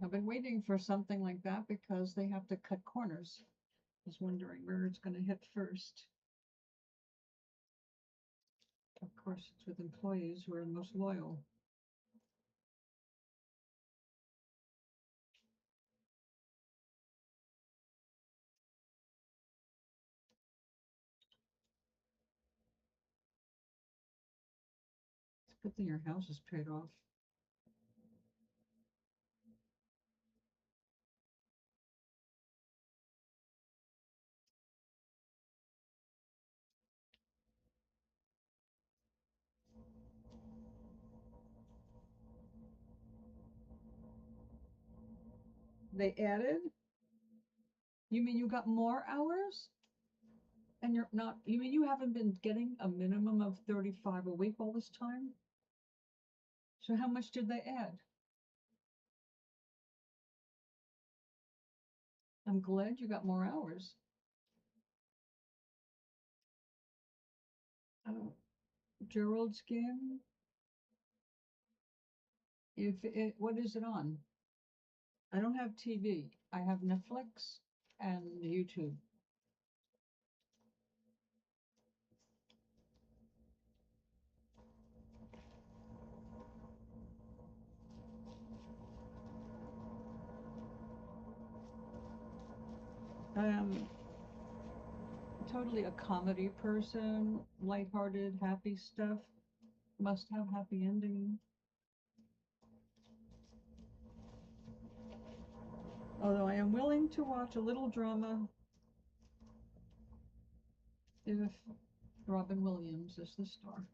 I've been waiting for something like that because they have to cut corners. I was wondering where it's going to hit first. Of course, it's with employees who are the most loyal. It's a good thing your house is paid off. They added? You mean you got more hours? And you're not, you mean you haven't been getting a minimum of 35 a week all this time? So how much did they add? I'm glad you got more hours. Gerald's game? What is it on? I don't have TV. I have Netflix and YouTube. I am totally a comedy person, lighthearted, happy stuff. Must have happy ending. Although I am willing to watch a little drama if Robin Williams is the star.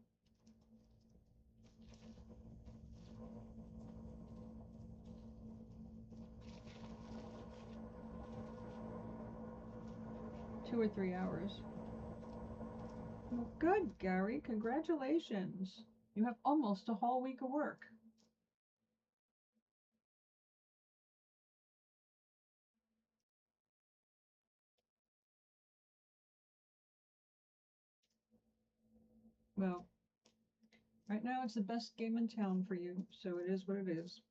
Two or 3 hours. Well, good, Gary. Congratulations. You have almost a whole week of work. Well, right now it's the best game in town for you, so it is what it is.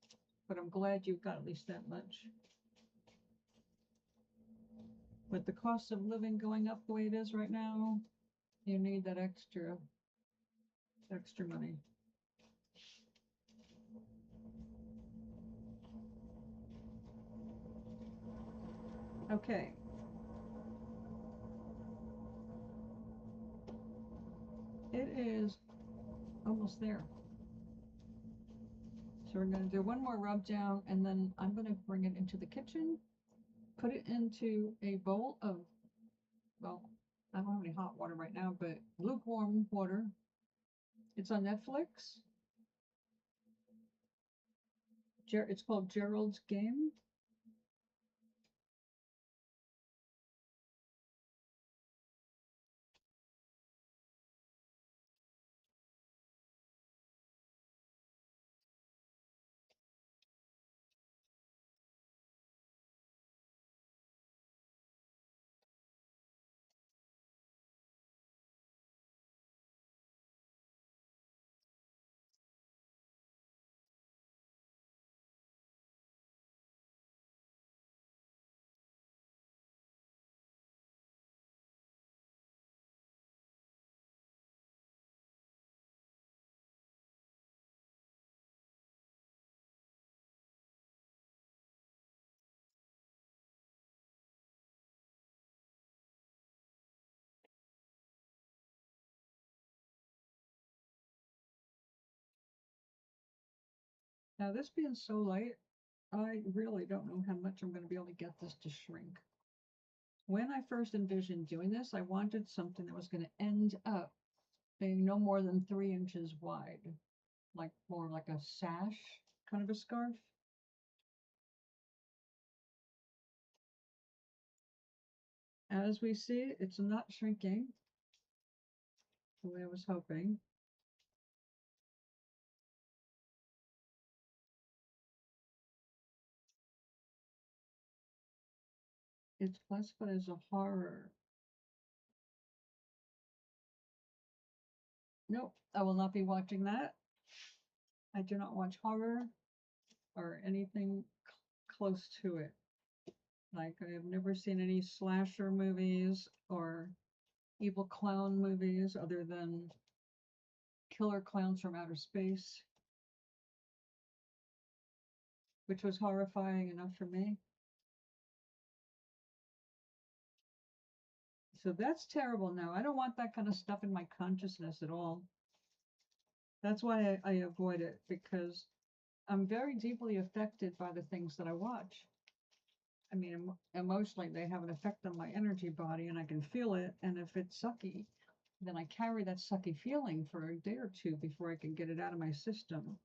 But I'm glad you've got at least that much. With the cost of living going up the way it is right now, you need that extra money. Okay. It is almost there. So we're going to do one more rub down, and then I'm going to bring it into the kitchen, put it into a bowl of, well, I don't have any hot water right now, but lukewarm water. It's on Netflix. It's called Gerald's Game. Now, this being so light, I really don't know how much I'm going to be able to get this to shrink. When I first envisioned doing this, I wanted something that was going to end up being no more than 3 inches wide, like more like a sash kind of a scarf. As we see, it's not shrinking the way I was hoping. It's classified as a horror. Nope, I will not be watching that. I do not watch horror or anything close to it. Like, I have never seen any slasher movies or evil clown movies other than Killer Clowns from Outer Space, which was horrifying enough for me. So that's terrible now. I don't want that kind of stuff in my consciousness at all. That's why I avoid it, because I'm very deeply affected by the things that I watch. I mean, emotionally, they have an effect on my energy body and I can feel it. And if it's sucky, then I carry that sucky feeling for a day or two before I can get it out of my system.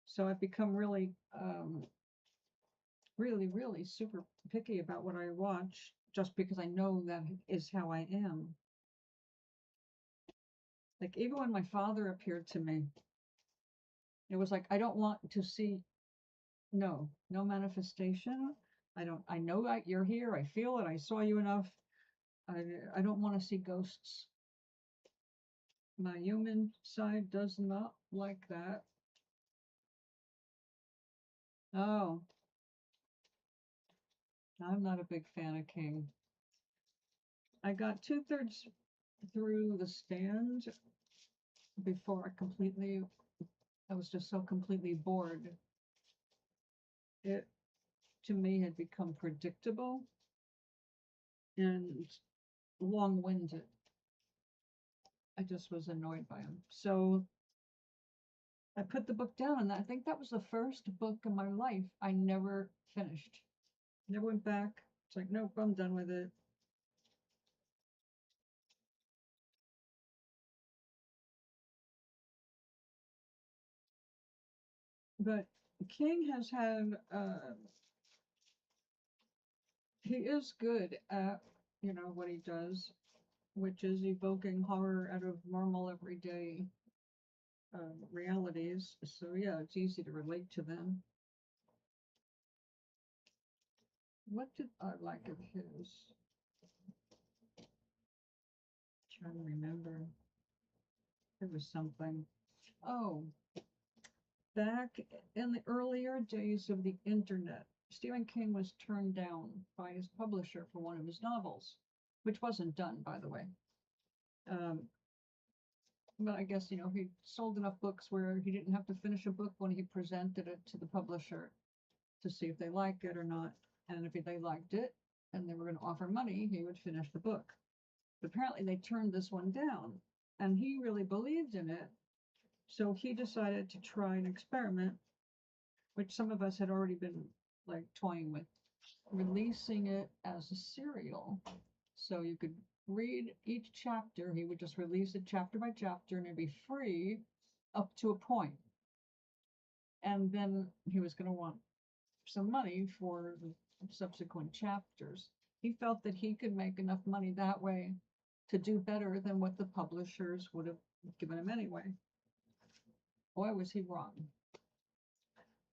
So I've become really, really super picky about what I watch just because I know that is how I am. Like, even when my father appeared to me, it was like, I don't want to see, no manifestation. I know that you're here. I feel it. I saw you enough. I don't want to see ghosts. My human side does not like that. Oh, I'm not a big fan of King. I got 2/3 through The Stand before I was just so completely bored. It, to me, had become predictable and long-winded. I just was annoyed by him. So I put the book down, and I think that was the first book in my life I never finished. Never went back. It's like, nope, I'm done with it. But King has had, he is good at, what he does, which is evoking horror out of normal everyday realities. So yeah, it's easy to relate to them. What did I like of his? Trying to remember. There was something. Oh, back in the earlier days of the internet, Stephen King was turned down by his publisher for one of his novels, which wasn't done, by the way. But I guess, he sold enough books where he didn't have to finish a book when he presented it to the publisher to see if they liked it or not. And if they liked it and they were going to offer money, he would finish the book. But apparently they turned this one down, and he really believed in it. So he decided to try an experiment, which some of us had already been like toying with, releasing it as a serial. So you could read each chapter. He would just release it chapter by chapter, and it'd be free up to a point. And then he was going to want some money for the subsequent chapters. He felt that he could make enough money that way to do better than what the publishers would have given him anyway. Boy, was he wrong.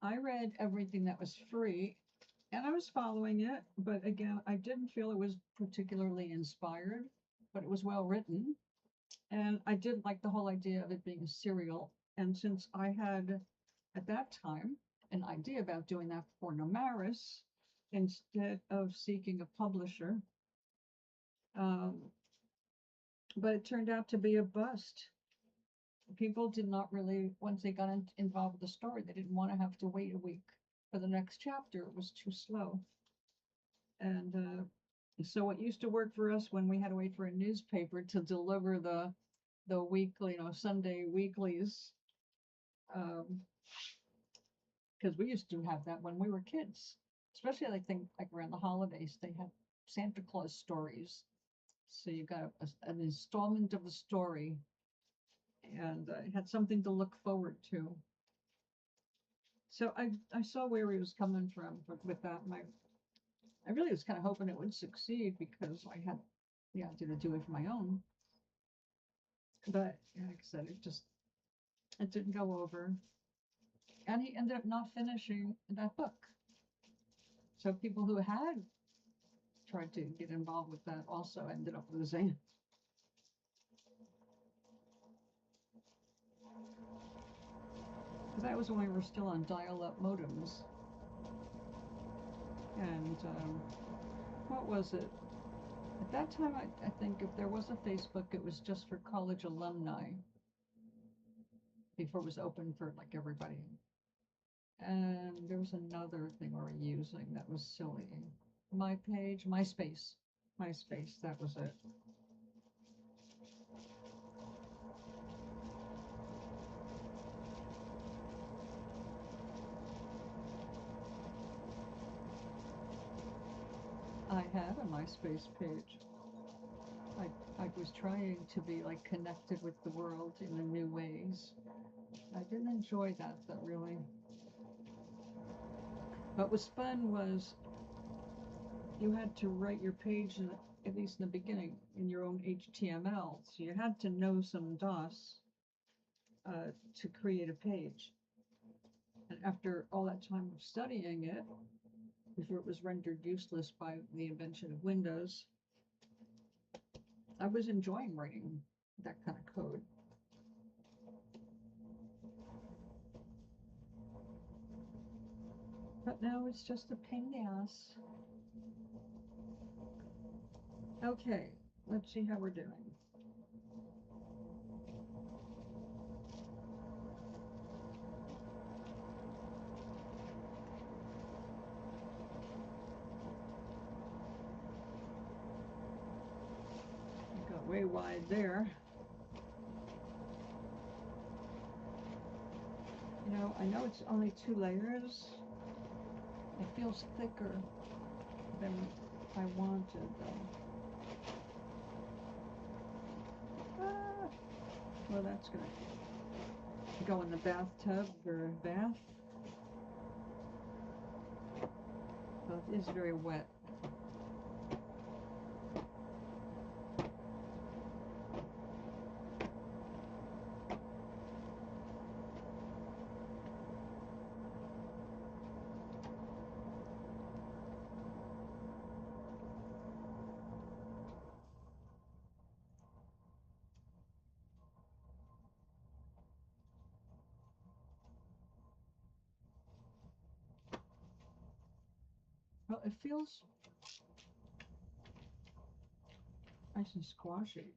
I read everything that was free, and I was following it, but again, I didn't feel it was particularly inspired, but it was well written. And I did like the whole idea of it being a serial. And since I had, at that time, an idea about doing that for Nomaris instead of seeking a publisher, but it turned out to be a bust. People did not really, once they got involved with the story, they didn't want to have to wait a week for the next chapter. It was too slow. And so what used to work for us when we had to wait for a newspaper to deliver the weekly, Sunday weeklies, because we used to have that when we were kids, especially I think like around the holidays, they had Santa Claus stories. So you got an installment of a story, and had something to look forward to. So I saw where he was coming from with that, and I really was kind of hoping it would succeed because I had the idea to do it for my own. But like I said, it didn't go over, and he ended up not finishing that book. So people who had tried to get involved with that also ended up losing. That was when we were still on dial-up modems. And what was it? At that time, I think if there was a Facebook, it was just for college alumni before it was open for like everybody. And there was another thing we were using that was silly. My page, MySpace. MySpace, that was it. I had a MySpace page. I was trying to be like connected with the world in new ways. I didn't enjoy that though, really. What was fun was you had to write your page, at least in the beginning, in your own HTML. So you had to know some DOS to create a page. And after all that time of studying it, before it was rendered useless by the invention of Windows, I was enjoying writing that kind of code. But now it's just a pain in the ass. Okay, let's see how we're doing. I got way wide there. You know, I know it's only 2 layers. It feels thicker than I wanted, though. Ah, well, that's gonna go in the bathtub or bath. Well, it is very wet. Well, it feels nice and squashy.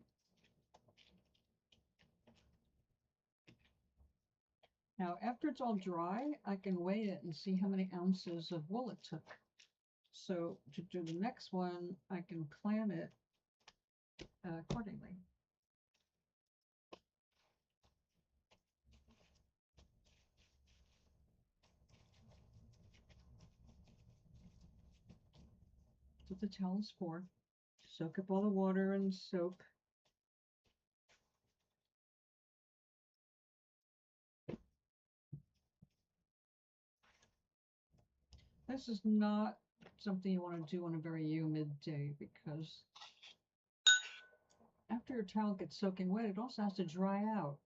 Now, after it's all dry, I can weigh it and see how many ounces of wool it took. So to do the next one, I can plan it accordingly. That's what the towel's for. Soak up all the water and soap. This is not something you want to do on a very humid day because after your towel gets soaking wet, it also has to dry out.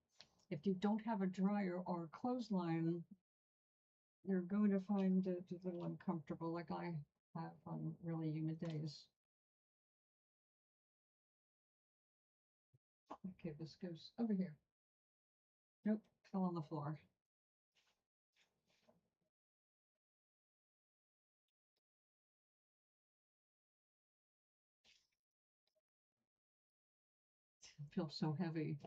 If you don't have a dryer or a clothesline, you're going to find it a little uncomfortable, like I have on really humid days. Okay, this goes over here. Nope, fell on the floor. It feels so heavy.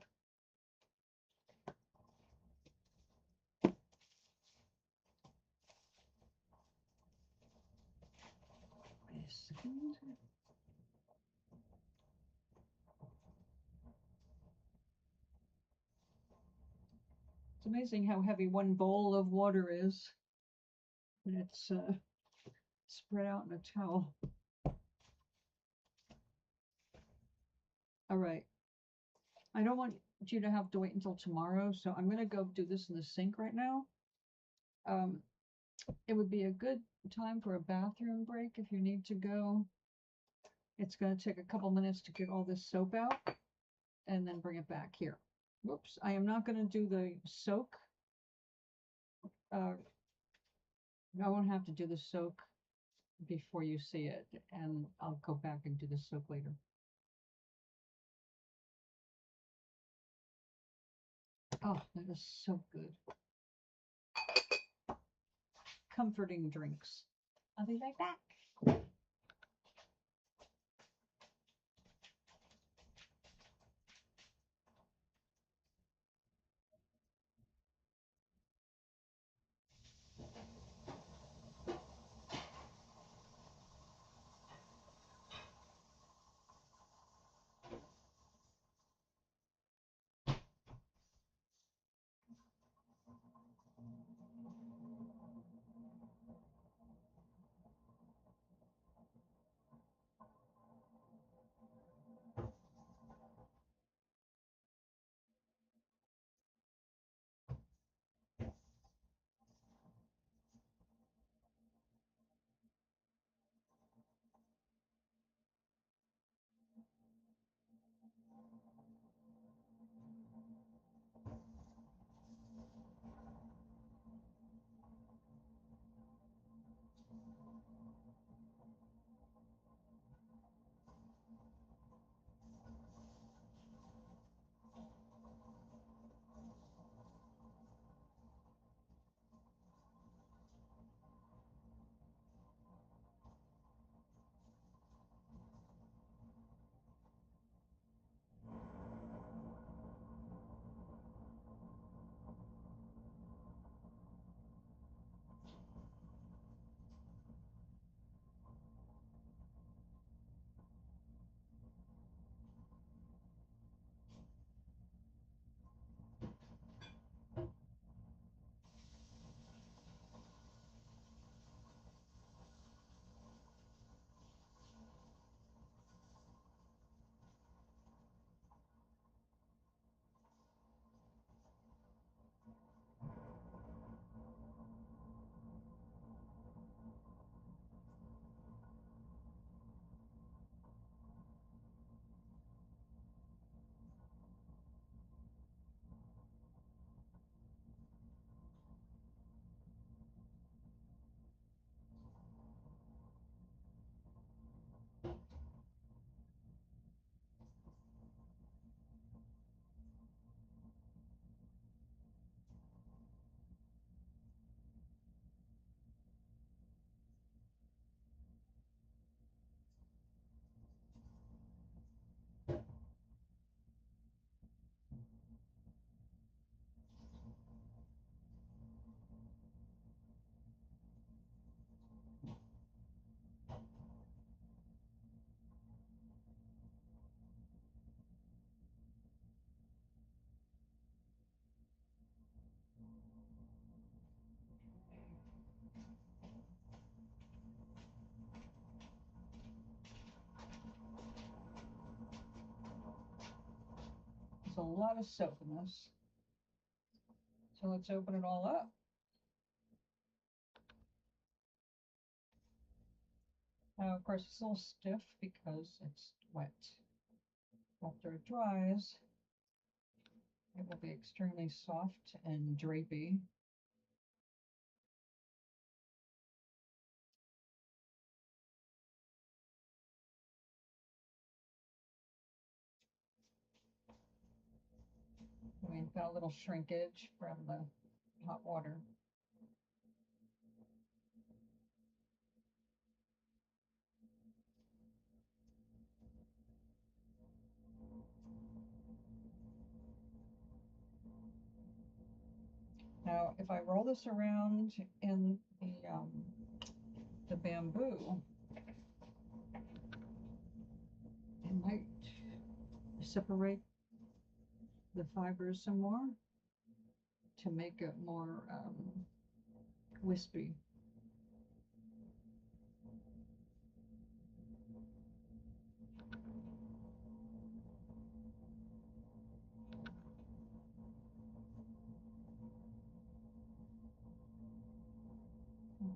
Wait a second. It's amazing how heavy one bowl of water is. and it's spread out in a towel. All right. I don't want you to have to wait until tomorrow, so I'm going to go do this in the sink right now. It would be a good time for a bathroom break if you need to go. It's going to take a couple minutes to get all this soap out and then bring it back here. Whoops, I am not going to do the soak. I won't have to do the soak before you see it, and I'll go back and do the soak later. Oh, that is so good. Comforting drinks. I'll be right back. There's a lot of soap in this. So let's open it all up. Now, of course, it's a little stiff because it's wet. After it dries, it will be extremely soft and drapey. We've got a little shrinkage from the hot water. Now, if I roll this around in the bamboo, it might separate the fibers some more to make it more wispy.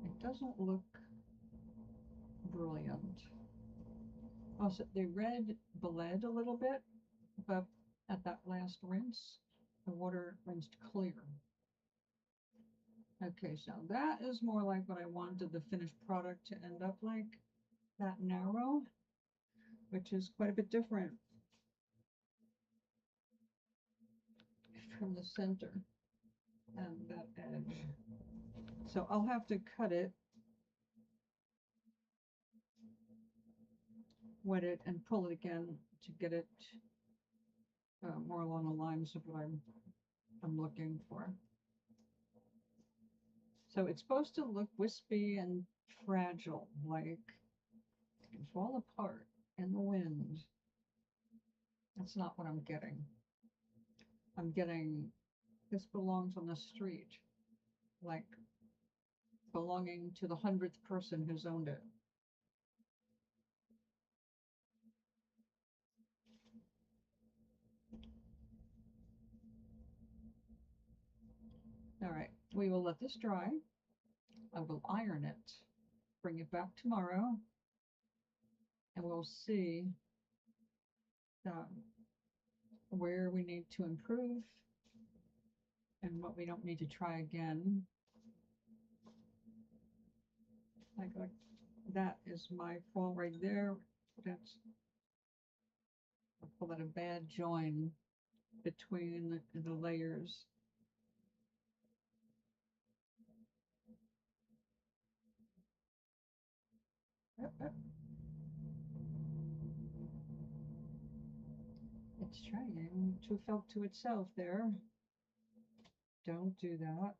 It doesn't look brilliant. Also, they bled a little bit, but at that last rinse, the water rinsed clear. Okay, so that is more like what I wanted the finished product to end up like, that narrow, which is quite a bit different from the center and that edge. So I'll have to cut it, wet it, and pull it again to get it more along the lines of what I'm looking for. So it's supposed to look wispy and fragile, like it can fall apart in the wind. That's not what I'm getting. I'm getting, this belongs on the street, like belonging to the 100th person who's owned it. All right, we will let this dry. I will iron it, bring it back tomorrow, and we'll see where we need to improve and what we don't need to try again. Like that is my fault right there. That's, I call that a bad join between the layers. It's trying to felt to itself there. Don't do that.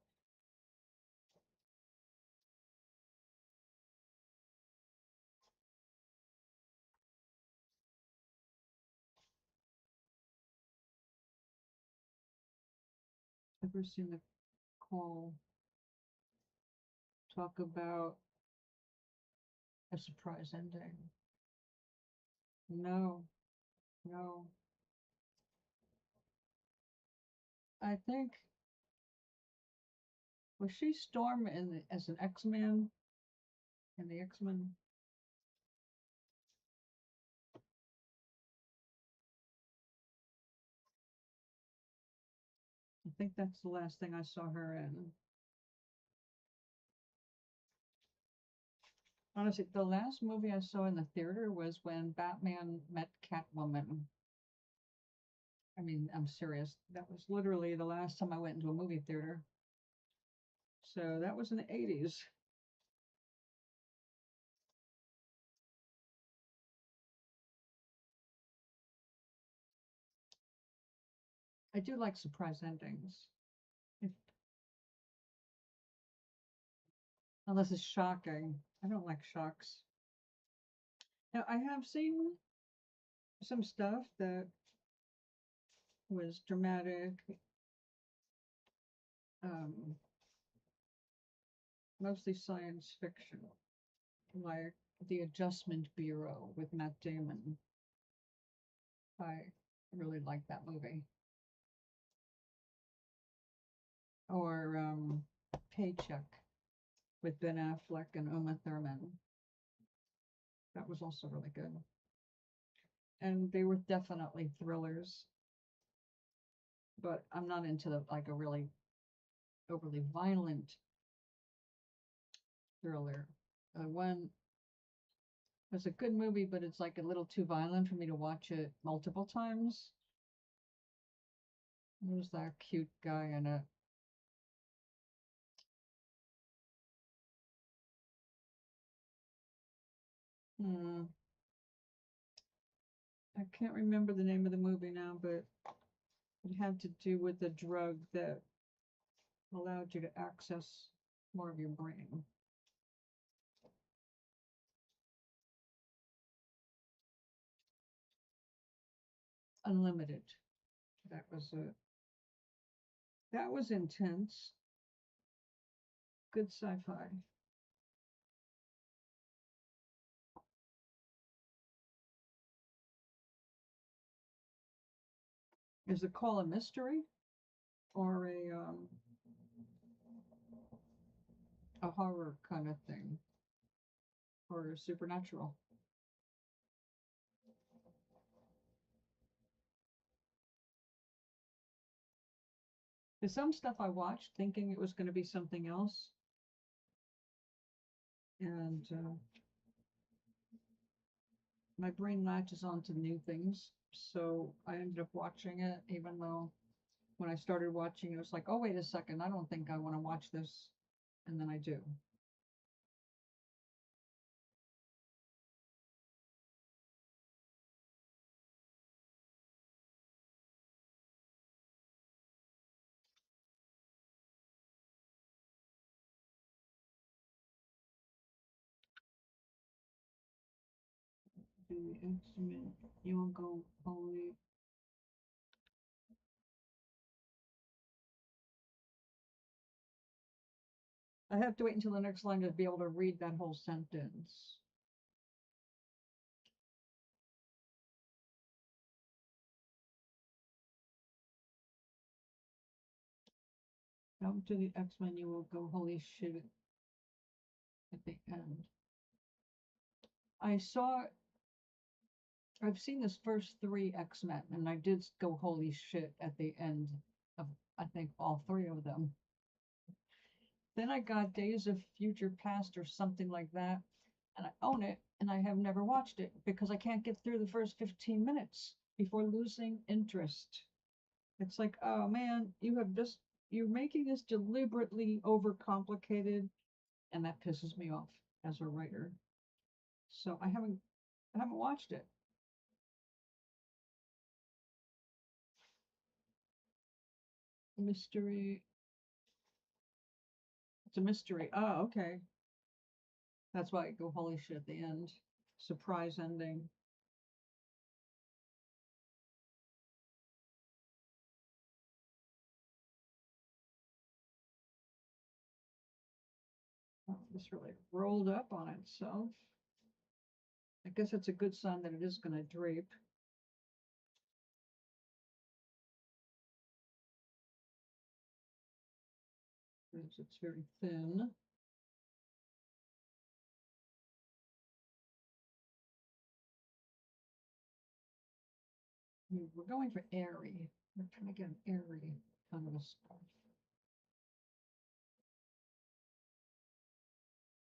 Ever seen the call talk about a surprise ending? No, no. I think, was she Storm as an X-Man in the X-Men? I think that's the last thing I saw her in. Honestly, the last movie I saw in the theater was when Batman met Catwoman. I mean, I'm serious. That was literally the last time I went into a movie theater. So that was in the 80s. I do like surprise endings. Unless it's shocking. I don't like shocks. Now, I have seen some stuff that was dramatic, mostly science fiction, like The Adjustment Bureau with Matt Damon. I really like that movie. Or Paycheck with Ben Affleck and Uma Thurman. That was also really good. And they were definitely thrillers. But I'm not into like a really overly violent thriller. One was a good movie, but it's like a little too violent for me to watch it multiple times. Who's that cute guy in it? I can't remember the name of the movie now, but it had to do with a drug that allowed you to access more of your brain. Unlimited. That was it. That was intense. Good sci-fi. Is it called a mystery or a horror kind of thing or supernatural. There's some stuff I watched thinking it was going to be something else, and my brain latches onto new things. So I ended up watching it, even though when I started watching, it was like, oh, wait a second, I don't think I want to watch this. And then I do. The instrument, you won't go holy. I have to wait until the next line to be able to read that whole sentence. Come to the X-Men, you will go holy shit at the end. I've seen this first 3 X-Men, and I did go holy shit at the end of, I think, all 3 of them. Then I got Days of Future Past or something like that, and I own it, and I have never watched it because I can't get through the first 15 minutes before losing interest. It's like, oh man, you're making this deliberately overcomplicated, and that pisses me off as a writer. So I haven't watched it. Mystery. It's a mystery. Oh, okay. That's why I go holy shit at the end. Surprise ending. Oh, this really rolled up on itself. I guess it's a good sign that it is going to drape. It's very thin. We're going for airy. We're trying to get an airy kind of a scarf.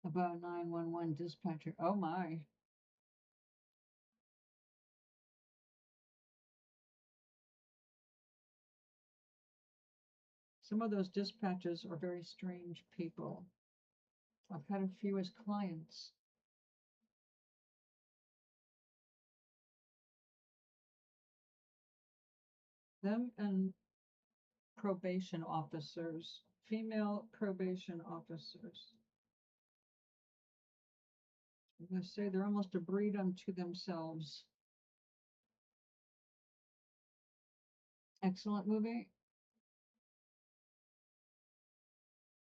About 911 dispatcher. Oh my. Some of those dispatchers are very strange people. I've had a few as clients. Them and probation officers, female probation officers. I'm going to say they're almost a breed unto themselves. Excellent movie.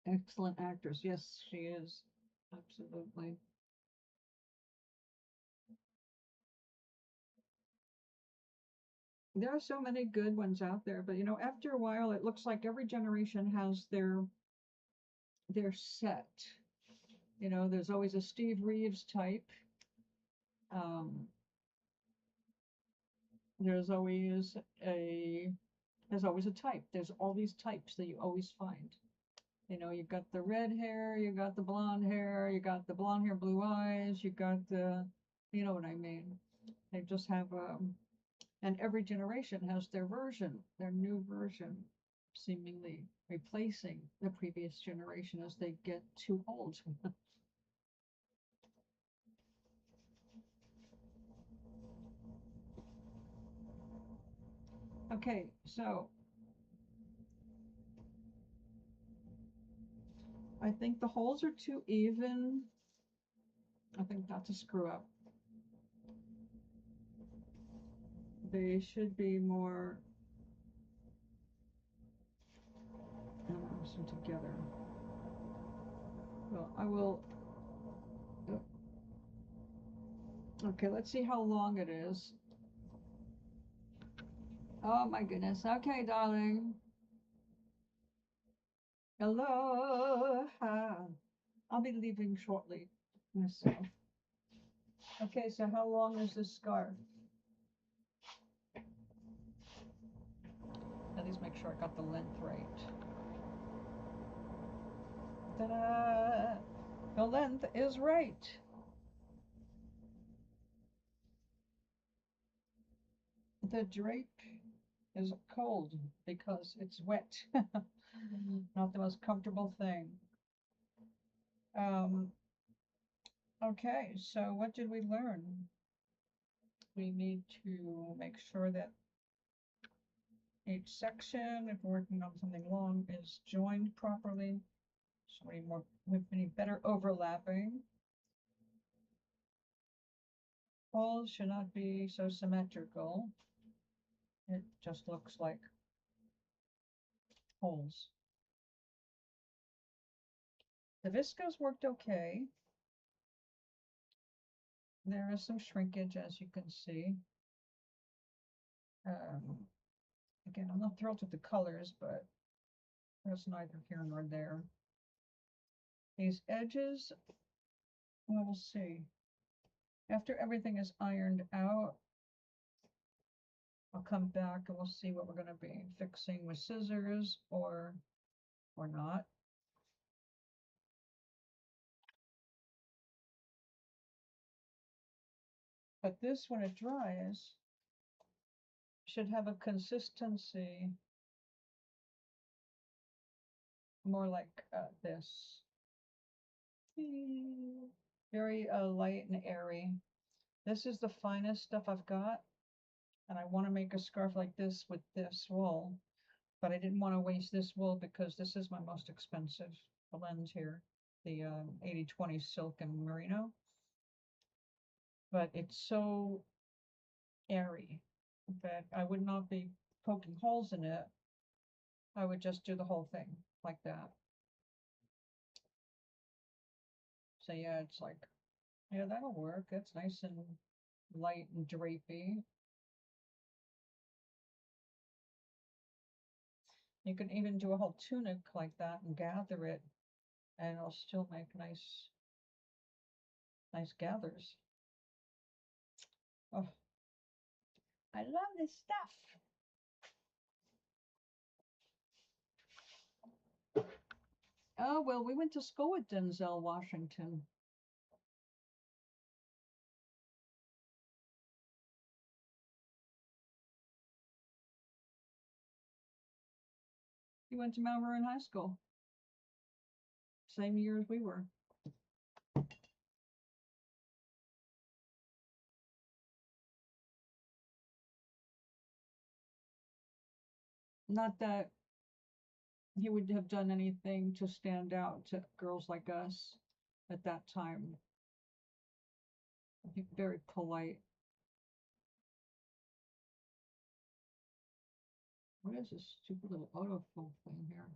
Excellent actress. Yes, she is. Absolutely. There are so many good ones out there, but after a while, it looks like every generation has their set. There's always a Steve Reeves type. There's always a type. There's all these types that you always find. You've got the red hair, you got the blonde hair, you got the blonde hair, blue eyes, you got the, you know what I mean. They just have and every generation has their version, their new version, seemingly replacing the previous generation as they get too old. Okay, so I think the holes are too even. I think that's a screw up. They should be more together. Well, I will. Okay, let's see how long it is. Oh my goodness. Okay, darling. Hello. I'll be leaving shortly myself. Okay, so how long is this scarf? At least make sure I got the length right. Ta-da! The length is right. The drape is cold because it's wet. Not the most comfortable thing. Okay, so what did we learn? We need to make sure that each section, if we're working on something long, is joined properly. So we need better overlapping. Holes should not be so symmetrical. It just looks like holes. The viscose worked okay. There is some shrinkage, as you can see. Again, I'm not thrilled with the colors, but that's neither here nor there. These edges, well, we'll see. After everything is ironed out, I'll come back and we'll see what we're going to be fixing with scissors or not. But this, when it dries, should have a consistency more like this. Very light and airy. This is the finest stuff I've got, and I want to make a scarf like this with this wool, but I didn't want to waste this wool because this is my most expensive blend here, the 80-20 silk and merino. But it's so airy that I would not be poking holes in it. I would just do the whole thing like that. So yeah, it's like, yeah, that'll work. That's nice and light and drapey. You can even do a whole tunic like that and gather it, and it'll still make nice gathers. Oh, I love this stuff. Oh, well, we went to school with Denzel Washington. He went to Mount Vernon High School. Same year as we were. Not that he would have done anything to stand out to girls like us at that time. I think very polite. What is this stupid little autofill thing here?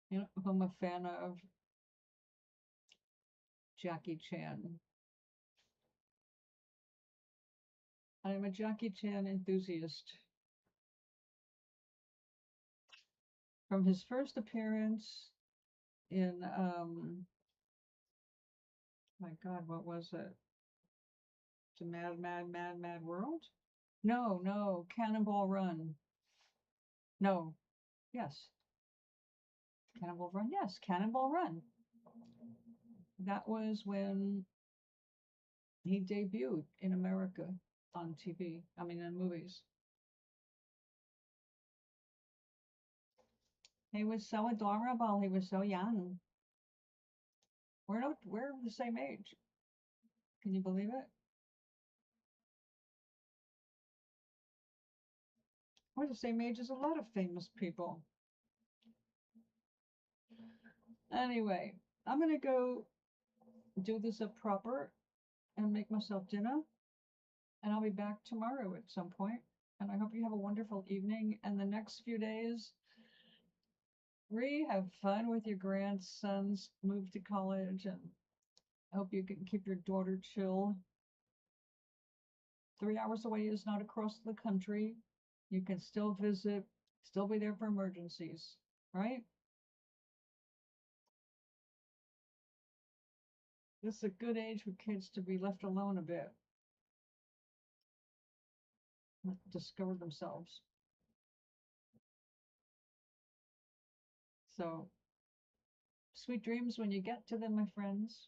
You know, I'm a fan of Jackie Chan. I'm a Jackie Chan enthusiast. From his first appearance in, my God, what was it? It's a Mad World? No, Cannonball Run. No, yes. Cannonball Run, yes, Cannonball Run. That was when he debuted in America on TV, I mean in movies. He was so adorable, he was so young. We're the same age. Can you believe it? We're the same age as a lot of famous people. Anyway, I'm gonna go do this up proper and make myself dinner, and I'll be back tomorrow at some point. And I hope you have a wonderful evening and the next few days. Have fun with your grandsons, move to college, and I hope you can keep your daughter chill. 3 hours away is not across the country. You can still visit, still be there for emergencies, right? This is a good age for kids to be left alone a bit, discover themselves. So, sweet dreams when you get to them, my friends.